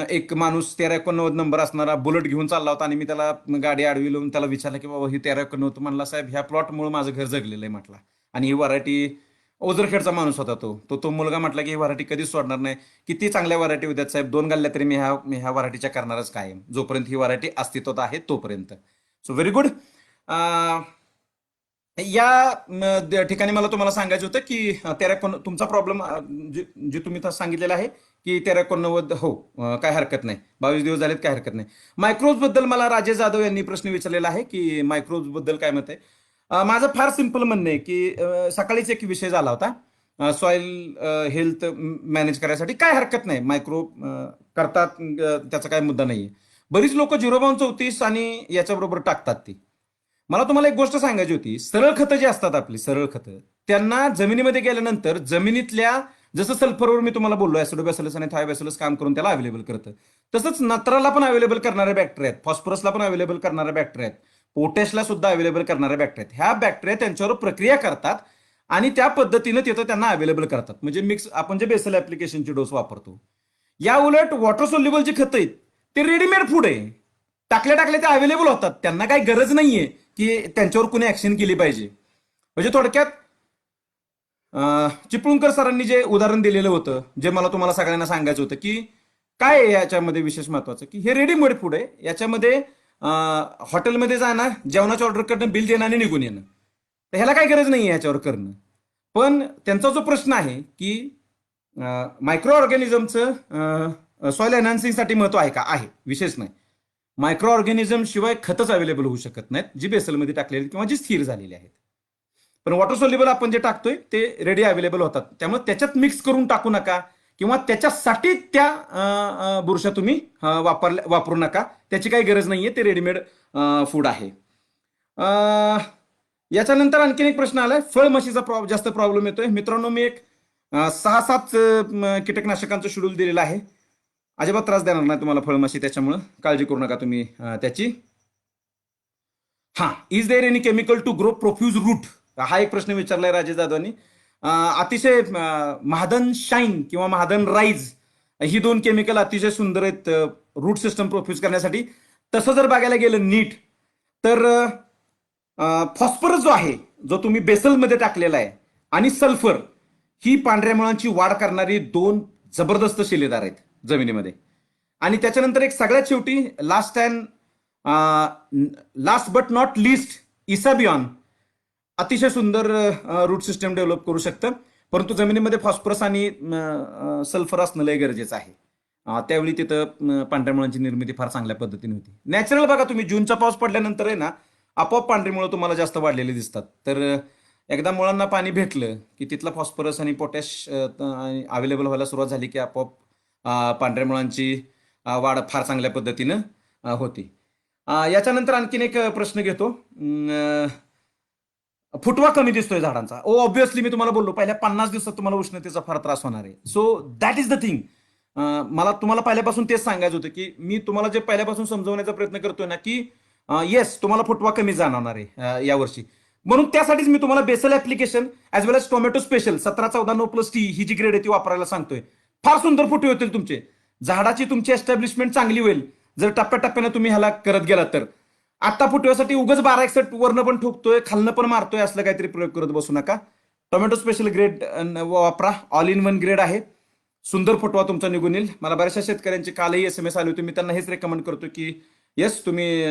एक माणूस 1389 नंबर असणारा बुलेट घेऊन चालला होता आणि मी त्याला गाडी आडवी लावून त्याला विचारलं की बाबा ही 1389, म्हणला साहेब ह्या प्लॉटमुळे माझं घर जगलेलं आहे म्हटला. आणि ही व्हरायटी ओझरखेडचा माणूस होता तो मुलगा म्हटला की ही व्हरायटी कधीच सोडणार नाही. किती चांगल्या व्हरायटी होत्यात साहेब, 2 गल्ल्या तरी मी ह्या व्हरायटीच्या करणारच कायम, जोपर्यंत ही व्हरायटी अस्तित्वात आहे तोपर्यंत. So very good. या ठिकाणी मला तुम्हाला सांगायचं होतं की 1389 तुमचा प्रॉब्लेम जे तुम्ही सांगितलेलं आहे की 1389, हो, काय हरकत नाही. 22 दिवस झालेत, काय हरकत नाही. मायक्रोज बद्दल मला राजेश जाधव यांनी प्रश्न विचारलेला आहे की मायक्रोज बद्दल काय मत आहे. माझं फार सिंपल म्हणणं आहे की सकाळीच एक विषय झाला होता सॉइल हेल्थ मॅनेज करायसाठी. काय हरकत नाही, मायक्रो करतात, त्याचा काय मुद्दा नाहीये. बरीच लोक 05234 आणि याच्याबरोबर टाकतात ती. मला तुम्हाला एक गोष्ट सांगायची होती. सरळ खतं जी असतात आपली, सरळ खतं, त्यांना जमिनीमध्ये गेल्यानंतर जमिनीतल्या, जसं सल्फरवर मी तुम्हाला बोललो ऍसिडोबॅसिलस आणि थायोबॅसिलस काम करून त्याला अवेलेबल करतं, तसंच नत्राला पण अवेलेबल करणारे बॅक्टेरिया आहेत, फॉस्फरसला पण अवेलेबल करणारे बॅक्टेरिया आहेत, पोटॅशला सुद्धा अवेलेबल करणारे बॅक्टेरिया आहेत. ह्या बॅक्टेरिया त्यांच्यावर प्रक्रिया करतात आणि त्या पद्धतीनं तिथं त्यांना अवेलेबल करतात. म्हणजे मिक्स आपण जे बेसल ऍप्लिकेशनची डोस वापरतो. या उलट वॉटर सोल्युबल जी खतं आहेत ते रेडीमेड फूड आहे, टाकल्या टाकल्या ते अवेलेबल होतात, त्यांना काही गरज नाहीये की त्यांच्यावर कुणी ऍक्शन केली पाहिजे. म्हणजे थोडक्यात चिपळूणकर सरांनी जे उदाहरण दिलेलं होतं, जे मला तुम्हाला सगळ्यांना सांगायचं होतं की काय आहे याच्यामध्ये विशेष महत्वाचं, की हे रेडीमेड फूड आहे. याच्यामध्ये हॉटेलमध्ये जाणं, जेवणाची ऑर्डर करणं, बिल देणं आणि निघून येणं, तर ह्याला काही गरज नाही याच्यावर करणं. पण त्यांचा जो प्रश्न आहे की मायक्रो ऑर्गॅनिझमचं सॉइल एनहान्सिंगसाठी महत्व आहे का, आहे, विशेष नाही. मायक्रो ऑर्गॅनिझम शिवाय खतच अवेलेबल होऊ शकत नाहीत, जी बेसलमध्ये टाकलेली किंवा जी स्थिर झालेली आहेत. पण वॉटर सोल्युबल आपण जे टाकतोय ते रेडी अवेलेबल होतात, त्यामुळे त्याच्यात मिक्स करून टाकू नका किंवा त्याच्यासाठी त्या बुरशा तुम्ही वापरू नका, त्याची काही गरज नाहीये, ते रेडीमेड फूड आहे. याच्यानंतर आणखीन एक प्रश्न आलाय, फळमाशीचा जास्त प्रॉब्लेम येतोय. मित्रांनो, मी एक 6-7 कीटकनाशकांचं शेड्यूल दिलेलं आहे. अजिबात त्रास देणार नाही तुम्हाला फळमाशी, त्याच्यामुळे काळजी करू नका तुम्ही त्याची. हा, is there any chemical to grow profuse root, हा एक प्रश्न विचारलाय राजेश जाधवांनी. अतिशय महादन शाईन किंवा महादन राईज ही 2 केमिकल अतिशय सुंदर आहेत रूट सिस्टम प्रोफ्यूज करण्यासाठी. तसं जर बघायला गेलं नीट तर फॉस्फरस जो आहे, जो तुम्ही बेसलमध्ये टाकलेला आहे, आणि सल्फर ही पांढऱ्या मुळांची वाढ करणारी 2 जबरदस्त शिलेदार आहेत जमिनीमध्ये. आणि त्याच्यानंतर एक सगळ्यात शेवटी लास्ट बट नॉट लिस्ट, इसाबियॉन अतिशय सुंदर रूट सिस्टम डेव्हलप करू शकतं. परंतु जमिनीमध्ये फॉस्फरस आणि सल्फर असणं लय गरजेचं आहे. त्यावेळी तिथं पांढऱ्या मुळांची निर्मिती फार चांगल्या पद्धतीने होती. नॅचरल बघा तुम्ही, जूनचा पाऊस पडल्यानंतर आहे ना, आपोआप पांढरी मुळं तुम्हाला जास्त वाढलेली दिसतात. तर एकदा मुळांना पाणी भेटलं की तिथला फॉस्फरस आणि पोटॅश अवेलेबल व्हायला सुरुवात झाली की आपोआप पांढऱ्या मुळांची वाढ फार चांगल्या पद्धतीनं होती. याच्यानंतर आणखीन एक प्रश्न घेतो. फुटवा कमी दिसतोय झाडांचा. ऑब्व्हियसली मी तुम्हाला बोललो पहिल्या 50 दिवसात तुम्हाला उष्णतेचा फार त्रास होणार आहे. So that is the thing. मला तुम्हाला पहिल्यापासून तेच सांगायचं होतं की मी तुम्हाला जे पहिल्यापासून समजवण्याचा प्रयत्न करतोय ना की येस तुम्हाला फुटवा कमी जाणवणार आहे यावर्षी. म्हणून त्यासाठीच मी तुम्हाला बेसल ऍप्लिकेशन ऍज वेल एज टोमॅटो स्पेशल 17-14-9+T ही जी ग्रेड आहे ती वापरायला सांगतोय. फार सुंदर फुटवे होतील तुमचे. झाडाची तुमची एस्टॅब्लिशमेंट चांगली होईल जर टप्प्याटप्प्यानं तुम्ही ह्याला करत गेलात तर. आता फुटव्यासाठी उगाच 1261 वरनं पण ठोकतोय खालनं पण मारतोय असलं काहीतरी प्रयोग करत बसू नका. टोमॅटो स्पेशल ग्रेड वापरा. ऑल इन वन ग्रेड आहे. सुंदर फुटवा तुमचा निघून येईल. मला बऱ्याचशा शेतकऱ्यांचे कालही SMS आले होते. मी त्यांना हेच रेकमेंड करतो की येस तुम्ही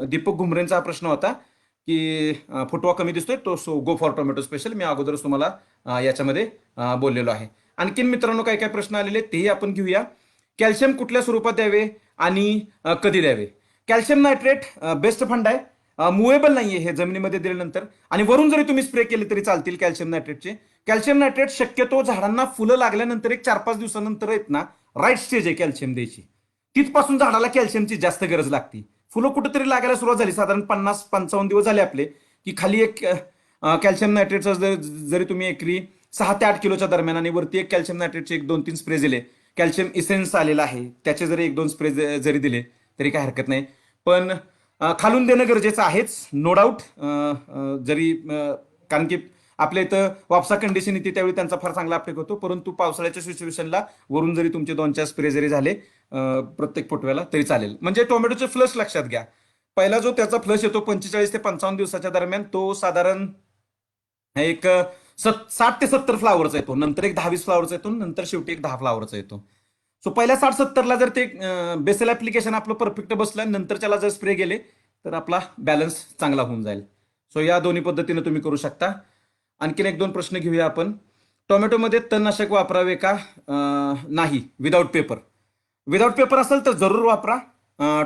दीपक घुमरेंचा हा प्रश्न होता की फुटवा कमी दिसतोय तो so go for tomato special. मी अगोदरच तुम्हाला याच्यामध्ये बोललेलो आहे. आणखीन मित्रांनो काय काय प्रश्न आलेले तेही आपण घेऊया. कॅल्शियम कुठल्या स्वरूपात द्यावे आणि कधी द्यावे? कॅल्शियम नायट्रेट बेस्ट फंड आहे. मुवेबल नाहीये हे जमिनीमध्ये दिल्यानंतर आणि वरून जरी तुम्ही स्प्रे केले तरी चालतील कॅल्शियम नायट्रेटचे. कॅल्शियम नायट्रेट शक्यतो झाडांना फुलं लागल्यानंतर एक 4-5 दिवसानंतर आहेत ना राईट स्टेज आहे कॅल्शियम द्यायची. तिथपासून झाडाला कॅल्शियमची जास्त गरज लागते. फुलं कुठेतरी लागायला सुरुवात झाली साधारण 50-55 दिवस झाले आपले की खाली एक कॅल्शियम नायट्रेटचा जरी तुम्ही एकरी 6 ते 8 किलोच्या दरम्यान आणि वरती एक कॅल्शियम नायट्रेटचे 1-2-3 स्प्रे दिले. कॅल्शियम इसेन्स आलेला आहे त्याचे जरी 1-2 स्प्रे जरी दिले तरी काय हरकत नाही. पण खालून देणं गरजेचं आहेच नो डाऊट. जरी कारण की आपल्या इथं वापसा कंडिशन येते त्यावेळी त्यांचा फार चांगला अपटेक होतो. परंतु पावसाळ्याच्या सिच्युएशनला वरून जरी तुमचे 2-4 स्प्रे जरी झाले प्रत्येक फुटव्याला तरी चालेल. म्हणजे टोमॅटोचे फ्लश लक्षात घ्या. पहिला जो त्याचा फ्लश येतो 45 ते 55 दिवसाच्या दरम्यान तो साधारण एक 60 ते 70 फ्लावरचा येतो. नंतर एक 10-20 फ्लावरचा येतो. नंतर शेवटी एक 10 फ्लावरचा येतो. सो पहिल्या 60-70ला जर ते बेसल ऍप्लिकेशन आपलं परफेक्ट बसलं नंतर त्याला जर स्प्रे गेले तर आपला बॅलन्स चांगला होऊन जाईल. सो या दोन्ही पद्धतीने तुम्ही करू शकता. आणखीन 1-2 प्रश्न घेऊया आपण. टोमॅटोमध्ये तणनाशक वापरावे का नाही विदाऊट पेपर? विदाऊट पेपर असेल तर जरूर वापरा.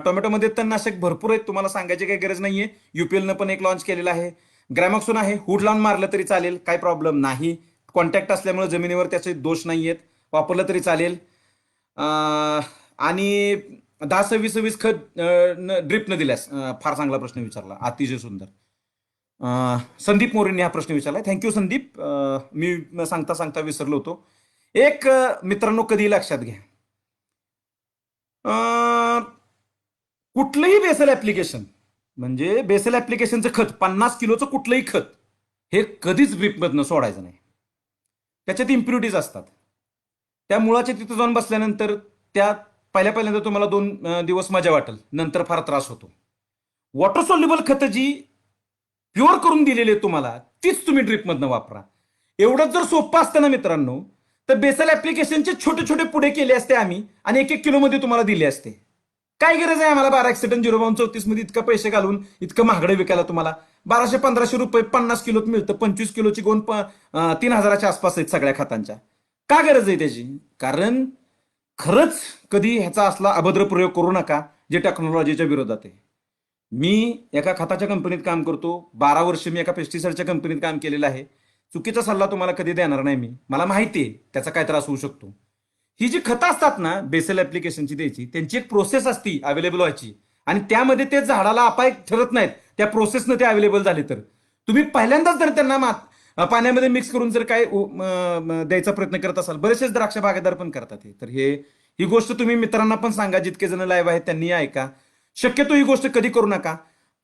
टोमॅटोमध्ये तणनाशक भरपूर आहेत तुम्हाला सांगायची काही गरज नाहीये. युपीएलनं पण एक लॉन्च केलेला आहे. ग्रॅमॉक्सोन आहे. हुड लावून मारलं तरी चालेल काही प्रॉब्लेम नाही. कॉन्टॅक्ट असल्यामुळे जमिनीवर त्याचे दोष नाहीयेत. वापरलं तरी चालेल. आणि 10-26-26 खत ड्रिपनं दिल्यास फार चांगला प्रश्न विचारला. अतिशय सुंदर. संदीप मोरेंनी हा प्रश्न विचारला. थँक्यू संदीप. मी सांगता सांगता विसरलो होतो. एक मित्रांनो कधी लक्षात घ्या कुठलंही बेसल ऍप्लिकेशन म्हणजे बेसल ऍप्लिकेशनचं खत 50 किलोचं कुठलंही खत हे कधीच ड्रिपमधनं सोडायचं नाही. त्याच्यात इम्प्युरिटीज असतात. त्या मुळाच्या तिथं जाऊन बसल्यानंतर त्या पहिल्यांदा तुम्हाला 2 दिवस मजा वाटेल नंतर फार त्रास होतो. वॉटर सोल्युबल खतं जी प्युअर करून दिलेली आहे तुम्हाला तीच तुम्ही ड्रिपमधनं वापरा. एवढंच जर सोपं असतं ना मित्रांनो तर बेसल ऍप्लिकेशनचे छोटे छोटे पुढे केले असते आम्ही आणि 1-1 किलोमध्ये तुम्हाला दिले असते. काय गरज आहे आम्हाला 12 एक्सिटन 0.34 मध्ये इतकं पैसे घालून इतकं महागडं विकायला? तुम्हाला 1200-1500 रुपये 50 किलोत मिळतं. 25 किलोची गोण 3000च्या आसपास आहेत सगळ्या खतांच्या. का गरज आहे त्याची? कारण खरंच कधी ह्याचा असला अभद्र प्रयोग करू नका जे टेक्नॉलॉजीच्या विरोधात आहे. मी एका खताच्या कंपनीत काम करतो. 12 वर्ष मी एका पेस्टिसाइडच्या कंपनीत काम केलेलं आहे. चुकीचा सल्ला तुम्हाला कधी देणार नाही मी. मला माहिती आहे त्याचा काय त्रास होऊ शकतो. ही जी खतं असतात ना बेसल ऍप्लिकेशनची द्यायची त्यांची एक प्रोसेस असती अवेलेबल व्हायची आणि त्यामध्ये ते झाडाला अपाय ठरत नाहीत. त्या प्रोसेसनं ते अवेलेबल झाले तर तुम्ही पहिल्यांदाच जर त्यांना पाण्यामध्ये मिक्स करून जर काय द्यायचा प्रयत्न करत असाल. बरेचसे द्राक्ष बागेदार पण करतात हे. तर ही गोष्ट तुम्ही मित्रांना पण सांगा. जितके जण लाईव्ह आहेत त्यांनी ऐका. शक्यतो ही गोष्ट कधी करू नका.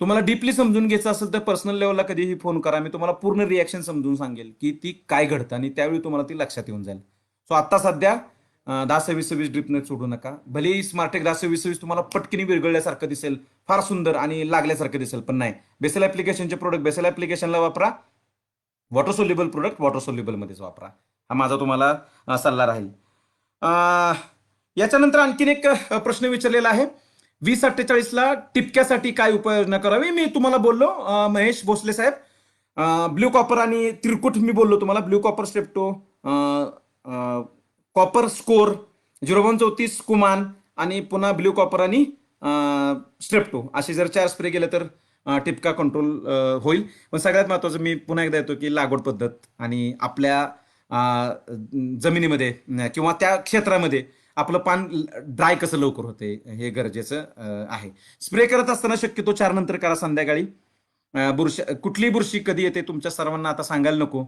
तुम्हाला डीपली समजून घ्यायचं असेल तर पर्सनल लेवलला कधीही फोन करा. मी तुम्हाला पूर्ण रिॲक्शन समजून सांगेल की ती काय घडतं आणि त्यावेळी तुम्हाला ती लक्षात येऊन जाईल. सो आता सध्या 10-26-26 ड्रिपने सोडू नका. भलेही स्मार्टेक 10-26-26 तुम्हाला पटकिनी विरघळल्यासारखं दिसेल, फार सुंदर आणि लागल्यासारखं दिसेल, पण नाही. बेसल ऍप्लिकेशनचे प्रोडक्ट बेसल ऍप्लिकेशनला वापरा. Water soluble product water soluble मध्येच वापरा. हा माझा तुम्हाला सल्ला राहील. याच्यानंतर आणखीन एक प्रश्न विचारलेला आहे. 2048ला टिपक्यासाठी काय उपाययोजना करावी? मी तुम्हाला बोललो महेश भोसले साहेब. ब्ल्यू कॉपर आणि त्रिकुट मी बोललो तुम्हाला. ब्ल्यू कॉपर स्टेप्टो, कॉपर स्कोर, 0.34 कुमान आणि पुन्हा ब्ल्यू कॉपर आणि स्ट्रेप्टो असे जर 4 स्प्रे केले तर टिपका कंट्रोल होईल. पण सगळ्यात महत्त्वाचं मी पुन्हा एकदा येतो की लागवड पद्धत आणि आपल्या जमिनीमध्ये किंवा त्या क्षेत्रामध्ये आपलं पान ड्राय कसं लवकर होते हे गरजेचं आहे. स्प्रे करत असताना शक्यतो 4 नंतर करा संध्याकाळी. बुरशी कुठली बुरशी कधी येते तुमच्या सर्वांना आता सांगायला नको.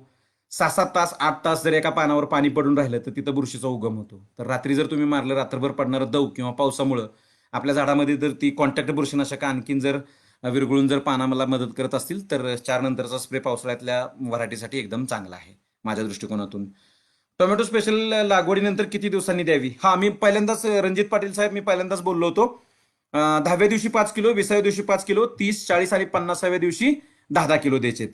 6-7 तास 8 तास जर एका पानावर पाणी पडून राहिलं तर तिथं बुरशीचा उगम होतो. तर रात्री जर तुम्ही मारलं रात्रभर पडणारं दव किंवा पावसामुळं आपल्या झाडामध्ये जर ती कॉन्टॅक्ट बुरशीनाशक आणखीन जर विरघळून जर पानाला मदत करत असतील तर 4 नंतरचा स्प्रे पावसाळ्यातल्या व्हरायटीसाठी एकदम चांगला आहे माझ्या दृष्टिकोनातून. टोमॅटो स्पेशल लागवडीनंतर किती दिवसांनी द्यावी? हा, मी पहिल्यांदाच रणजित पाटील साहेब मी पहिल्यांदाच बोललो होतो. 10व्या दिवशी 5 किलो, 20व्या दिवशी 5 किलो, 30, 40 आणि 50व्या दिवशी 10-10 किलो द्यायचेत.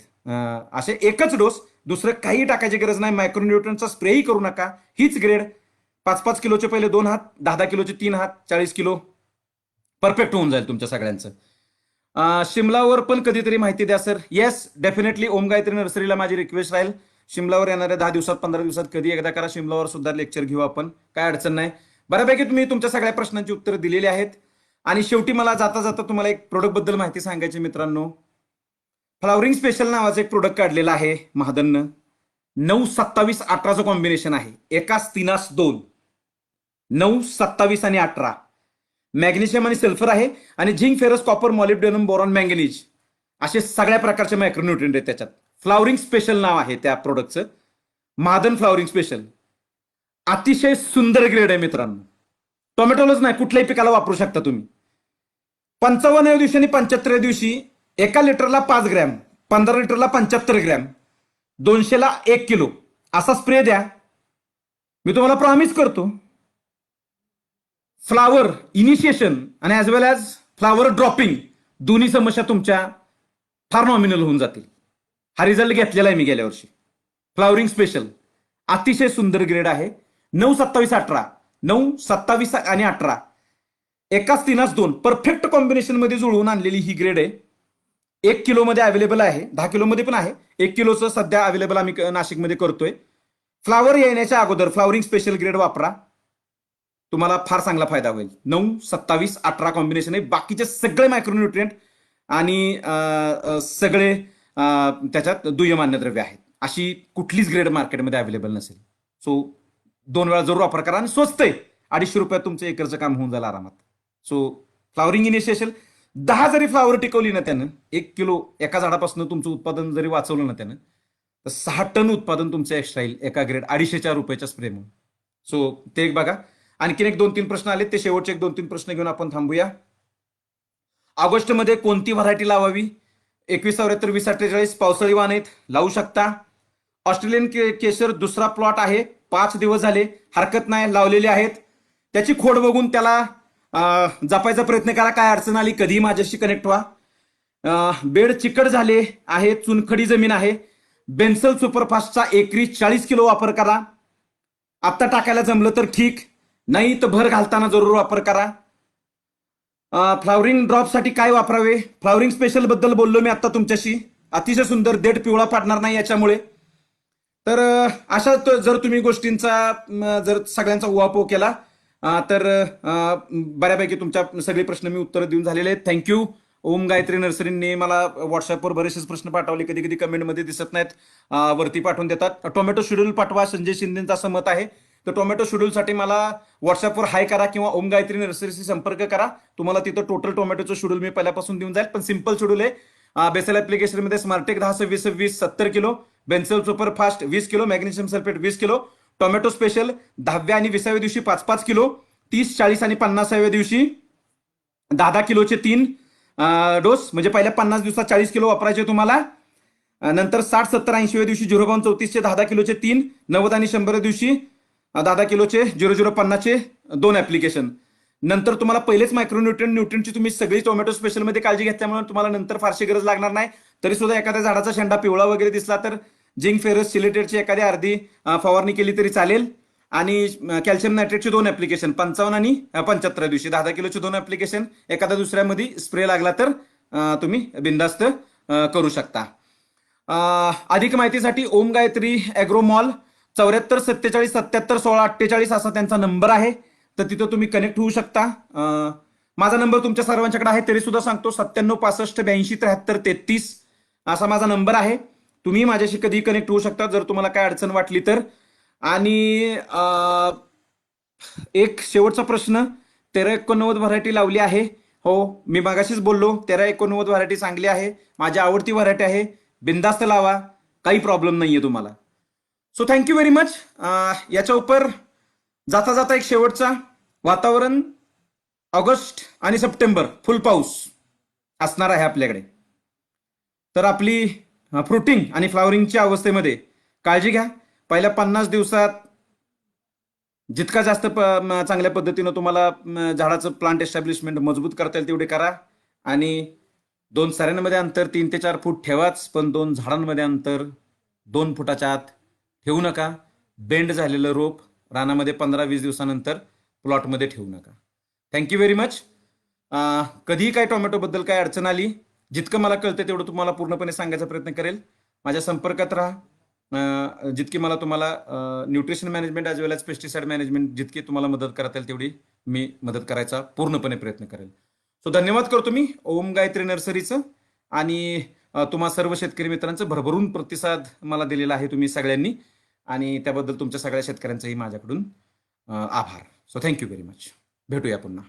असे एकच डोस, दुसरं काही टाकायची गरज नाही. मायक्रोन्यूट्रनचा स्प्रेही करू नका. हीच ग्रेड 5-5 किलोचे पहिले 2 हात, 10-10 किलोचे 3 हात, 40 किलो परफेक्ट होऊन जाईल तुमच्या सगळ्यांचं. शिमलावर पण कधीतरी माहिती द्या सर. येस, डेफिनेटली ओम गायत्री नर्सरीला माझी रिक्वेस्ट राहील. शिमलावर येणाऱ्या 10 दिवसात 15 दिवसात कधी एकदा करा. शिमलावर सुद्धा लेक्चर घेऊ आपण, काय अडचण नाही. बऱ्यापैकी तुम्ही तुमच्या सगळ्या प्रश्नांची उत्तरं दिलेली आहेत. आणि शेवटी मला जाता जाता तुम्हाला एक प्रोडक्ट बद्दल माहिती सांगायची मित्रांनो. फ्लावरिंग स्पेशल नावाचं एक प्रोडक्ट काढलेलं आहे महादननं. 9-27-18चं कॉम्बिनेशन आहे. एकाच 3-2, 9, 27 आणि 18. मॅग्नेशियम आणि सल्फर आहे आणि zinc, ferrous, copper, molybdenum, boron, manganese असे सगळ्या प्रकारचे मायक्रोन्यूट्रिएंट आहेत त्याच्यात. फ्लावरिंग स्पेशल नाव आहे त्या प्रोडक्टचं, महादन फ्लावरिंग स्पेशल. अतिशय सुंदर ग्रेड आहे मित्रांनो. टोमॅटोलाच नाही, कुठल्याही पिकाला वापरू शकता तुम्ही. 55व्या दिवशी आणि 75व्या दिवशी 1 लिटरला 5 ग्रॅम, 15 लिटरला 75 ग्रॅम, 200ला 1 किलो असा स्प्रे द्या. मी तुम्हाला प्रॉमिस करतो फ्लावर इनिशिएशन आणि ॲज वेल ॲज फ्लावर ड्रॉपिंग दोन्ही समस्या तुमच्या फार नॉमिनल होऊन जातील. हा रिझल्ट घेतलेला आहे मी गेल्या वर्षी. फ्लावरिंग स्पेशल अतिशय सुंदर ग्रेड आहे. 9-27-18, 9, 27 आणि 18 एकाच 3-2 परफेक्ट कॉम्बिनेशन मध्ये जुळवून आणलेली ही ग्रेड आहे. 1 किलो मध्ये अवेलेबल आहे, 10 किलो मध्ये पण आहे. 1 किलोचं सध्या अवेलेबल आम्ही नाशिकमध्ये करतोय. फ्लावर येण्याच्या अगोदर फ्लावरिंग स्पेशल ग्रेड वापरा, तुम्हाला फार चांगला फायदा होईल. 9-27-18 कॉम्बिनेशन आहे. बाकीचे सगळे मायक्रोन्यूट्रिएंट आणि सगळे त्याच्यात दुय्यम अन्नद्रव्य आहेत. अशी कुठलीच ग्रेड मार्केटमध्ये अवेलेबल नसेल. सो 2 वेळा जरूर वापर करा आणि स्वस्त आहे. 250 रुपयात तुमचं एकरचं काम होऊन जाईल आरामात. सो फ्लावरिंग इनिशिएशन 10 जरी फ्लावर टिकवली ना त्यानं, 1 किलो एका झाडापासून तुमचं उत्पादन जरी वाचवलं ना त्यानं, तर 6 टन उत्पादन तुमचं एक्स्ट्रा येईल एका ग्रेड 250 रुपयाच्या स्प्रे म्हणून. सो ते एक बघा. आणखीन 1-2-3 प्रश्न आले, ते शेवटचे 1-2-3 प्रश्न घेऊन आपण थांबूया. ऑगस्टमध्ये कोणती व्हरायटी लावावी? 2174, 2048 पावसाळी वाण आहेत, लावू शकता. ऑस्ट्रेलियन केशर दुसरा प्लॉट आहे, 5 दिवस झाले, हरकत नाही, लावलेले आहेत. त्याची खोड बघून त्याला जपायचा प्रयत्न करा. काय अडचण आली कधीही माझ्याशी कनेक्ट व्हा. बेड चिकट झाले आहे, चुनखडी जमीन आहे. बेन्सल सुपरफास्टचा एकरी 40 किलो वापर करा. आत्ता टाकायला जमलं तर ठीक, नाही तर भर घालताना जरूर वापर करा. फ्लावरिंग ड्रॉपसाठी काय वापरावे? फ्लावरिंग स्पेशल बद्दल बोललो मी आता तुमच्याशी. अतिशय सुंदर, देठ पिवळा पाडणार नाही याच्यामुळे. तर अशा जर तुम्ही गोष्टींचा जर सगळ्यांचा उहापोह केला तर बऱ्यापैकी तुमच्या सगळे प्रश्न मी उत्तर देऊन झालेले आहेत. थँक्यू. ओम गायत्री नर्सरींनी मला व्हॉट्सअपवर बरेचसे प्रश्न पाठवले, कधी कधी कमेंटमध्ये दिसत नाहीत, वरती पाठवून देतात. टोमॅटो शेड्यूल पाठवा, संजय शिंदेचं असं मत आहे. तर टोमॅटो शेड्यूलसाठी मला व्हॉट्सअपवर हाय करा किंवा ओम गायत्री नर्सरीशी संपर्क करा. तुम्हाला तिथं टोटल टोमॅटोचं शेड्यूल मी पहिल्यापासून देऊन जाईल. पण सिंपल शेड्यूल आहे. बेसल ऍप्लिकेशनमध्ये स्मार्टेक 10-26-26 70 किलो, बेन्सल सुपरफास्ट 20 kilo, magnesium sulphate 20 kilo, tomato special 10व्या आणि 20व्या दिवशी 5-5 किलो, 30, 40 आणि 50व्या दिवशी 10-10 किलोचे 3 डोस. म्हणजे पहिल्या 50 दिवसात 40 किलो वापरायचे तुम्हाला. नंतर 60, 70, 80व्या दिवशी 0.34चे 10-10 किलोचे 3, 90 आणि 100व्या दिवशी 10-10 किलोचे 0.050चे 2 ऍप्लिकेशन. नंतर तुम्हाला पहिलेच न्यूट्रिएंटची तुम्ही सगळी टोमॅटो स्पेशलमध्ये काळजी घेतल्यामुळे तुम्हाला नंतर फारशी गरज लागणार नाही. तरी सुद्धा एखाद्या झाडाचा शेंडा पिवळा वगैरे दिसला तर झिंक, फेरस, सिलिटेटची एखादी अर्धी फवारणी केली तरी चालेल. आणि कॅल्शियम नायट्रेटचे 2 ऍप्लिकेशन 55 आणि 75 दिवशी 10-10 किलोचे 2 ऍप्लिकेशन. एखाद्या दुसऱ्यामध्ये स्प्रे लागला तर तुम्ही बिंदास्त करू शकता. अधिक माहितीसाठी ओम गायत्री ॲग्रोमॉल 74 47 77 16 48 असा त्यांचा नंबर आहे. तर तिथं तुम्ही कनेक्ट होऊ शकता. माझा नंबर तुमच्या सर्वांच्याकडे आहे तरी सुद्धा सांगतो, 9765827333 असा माझा नंबर आहे. तुम्ही माझ्याशी कधी कनेक्ट होऊ शकता जर तुम्हाला काय अडचण वाटली तर. आणि एक शेवटचा प्रश्न, 1389 व्हरायटी लावली आहे. हो, मी मागाशीच बोललो 1389 व्हरायटी चांगली आहे, माझी आवडती व्हरायटी आहे. बिंदास्त लावा, काही प्रॉब्लेम नाहीये तुम्हाला. So thank you very much. याच्या उपर जाता जाता एक शेवटचा, वातावरण ऑगस्ट आणि सप्टेंबर फुल पाऊस असणार आहे आपल्याकडे. तर आपली फ्रुटिंग आणि फ्लावरिंगच्या अवस्थेमध्ये काळजी घ्या. पहिल्या 50 दिवसात जितका जास्त चांगल्या पद्धतीनं तुम्हाला झाडाचं प्लांट एस्टॅब्लिशमेंट मजबूत करता येईल तेवढे करा. आणि 2 सऱ्यांमध्ये अंतर 3 ते 4 फूट ठेवाच, पण 2 झाडांमध्ये अंतर 2 फुटाच्या आत ठेवू नका. बेंड झालेलं रोप रानामध्ये 15-20 दिवसानंतर प्लॉटमध्ये ठेवू नका. Thank you very much. कधीही काय टोमॅटोबद्दल काय अडचण आली, जितकं मला कळतं तेवढं तुम्हाला पूर्णपणे सांगायचा प्रयत्न करेल. माझ्या संपर्कात राहा. जितकी मला तुम्हाला न्यूट्रिशन मॅनेजमेंट ॲज वेल एज पेस्टिसाइड मॅनेजमेंट जितकी तुम्हाला मदत करता येईल तेवढी मी मदत करायचा पूर्णपणे प्रयत्न करेल. सो धन्यवाद करतो मी ओम गायत्री नर्सरीचं. आणि तुम्हा सर्व शेतकरी मित्रांचं भरभरून प्रतिसाद मला दिलेला आहे तुम्ही सगळ्यांनी, आणि त्याबद्दल तुमच्या सगळ्या शेतकऱ्यांचंही माझ्याकडून आभार. So thank you very much. भेटूया पुन्हा.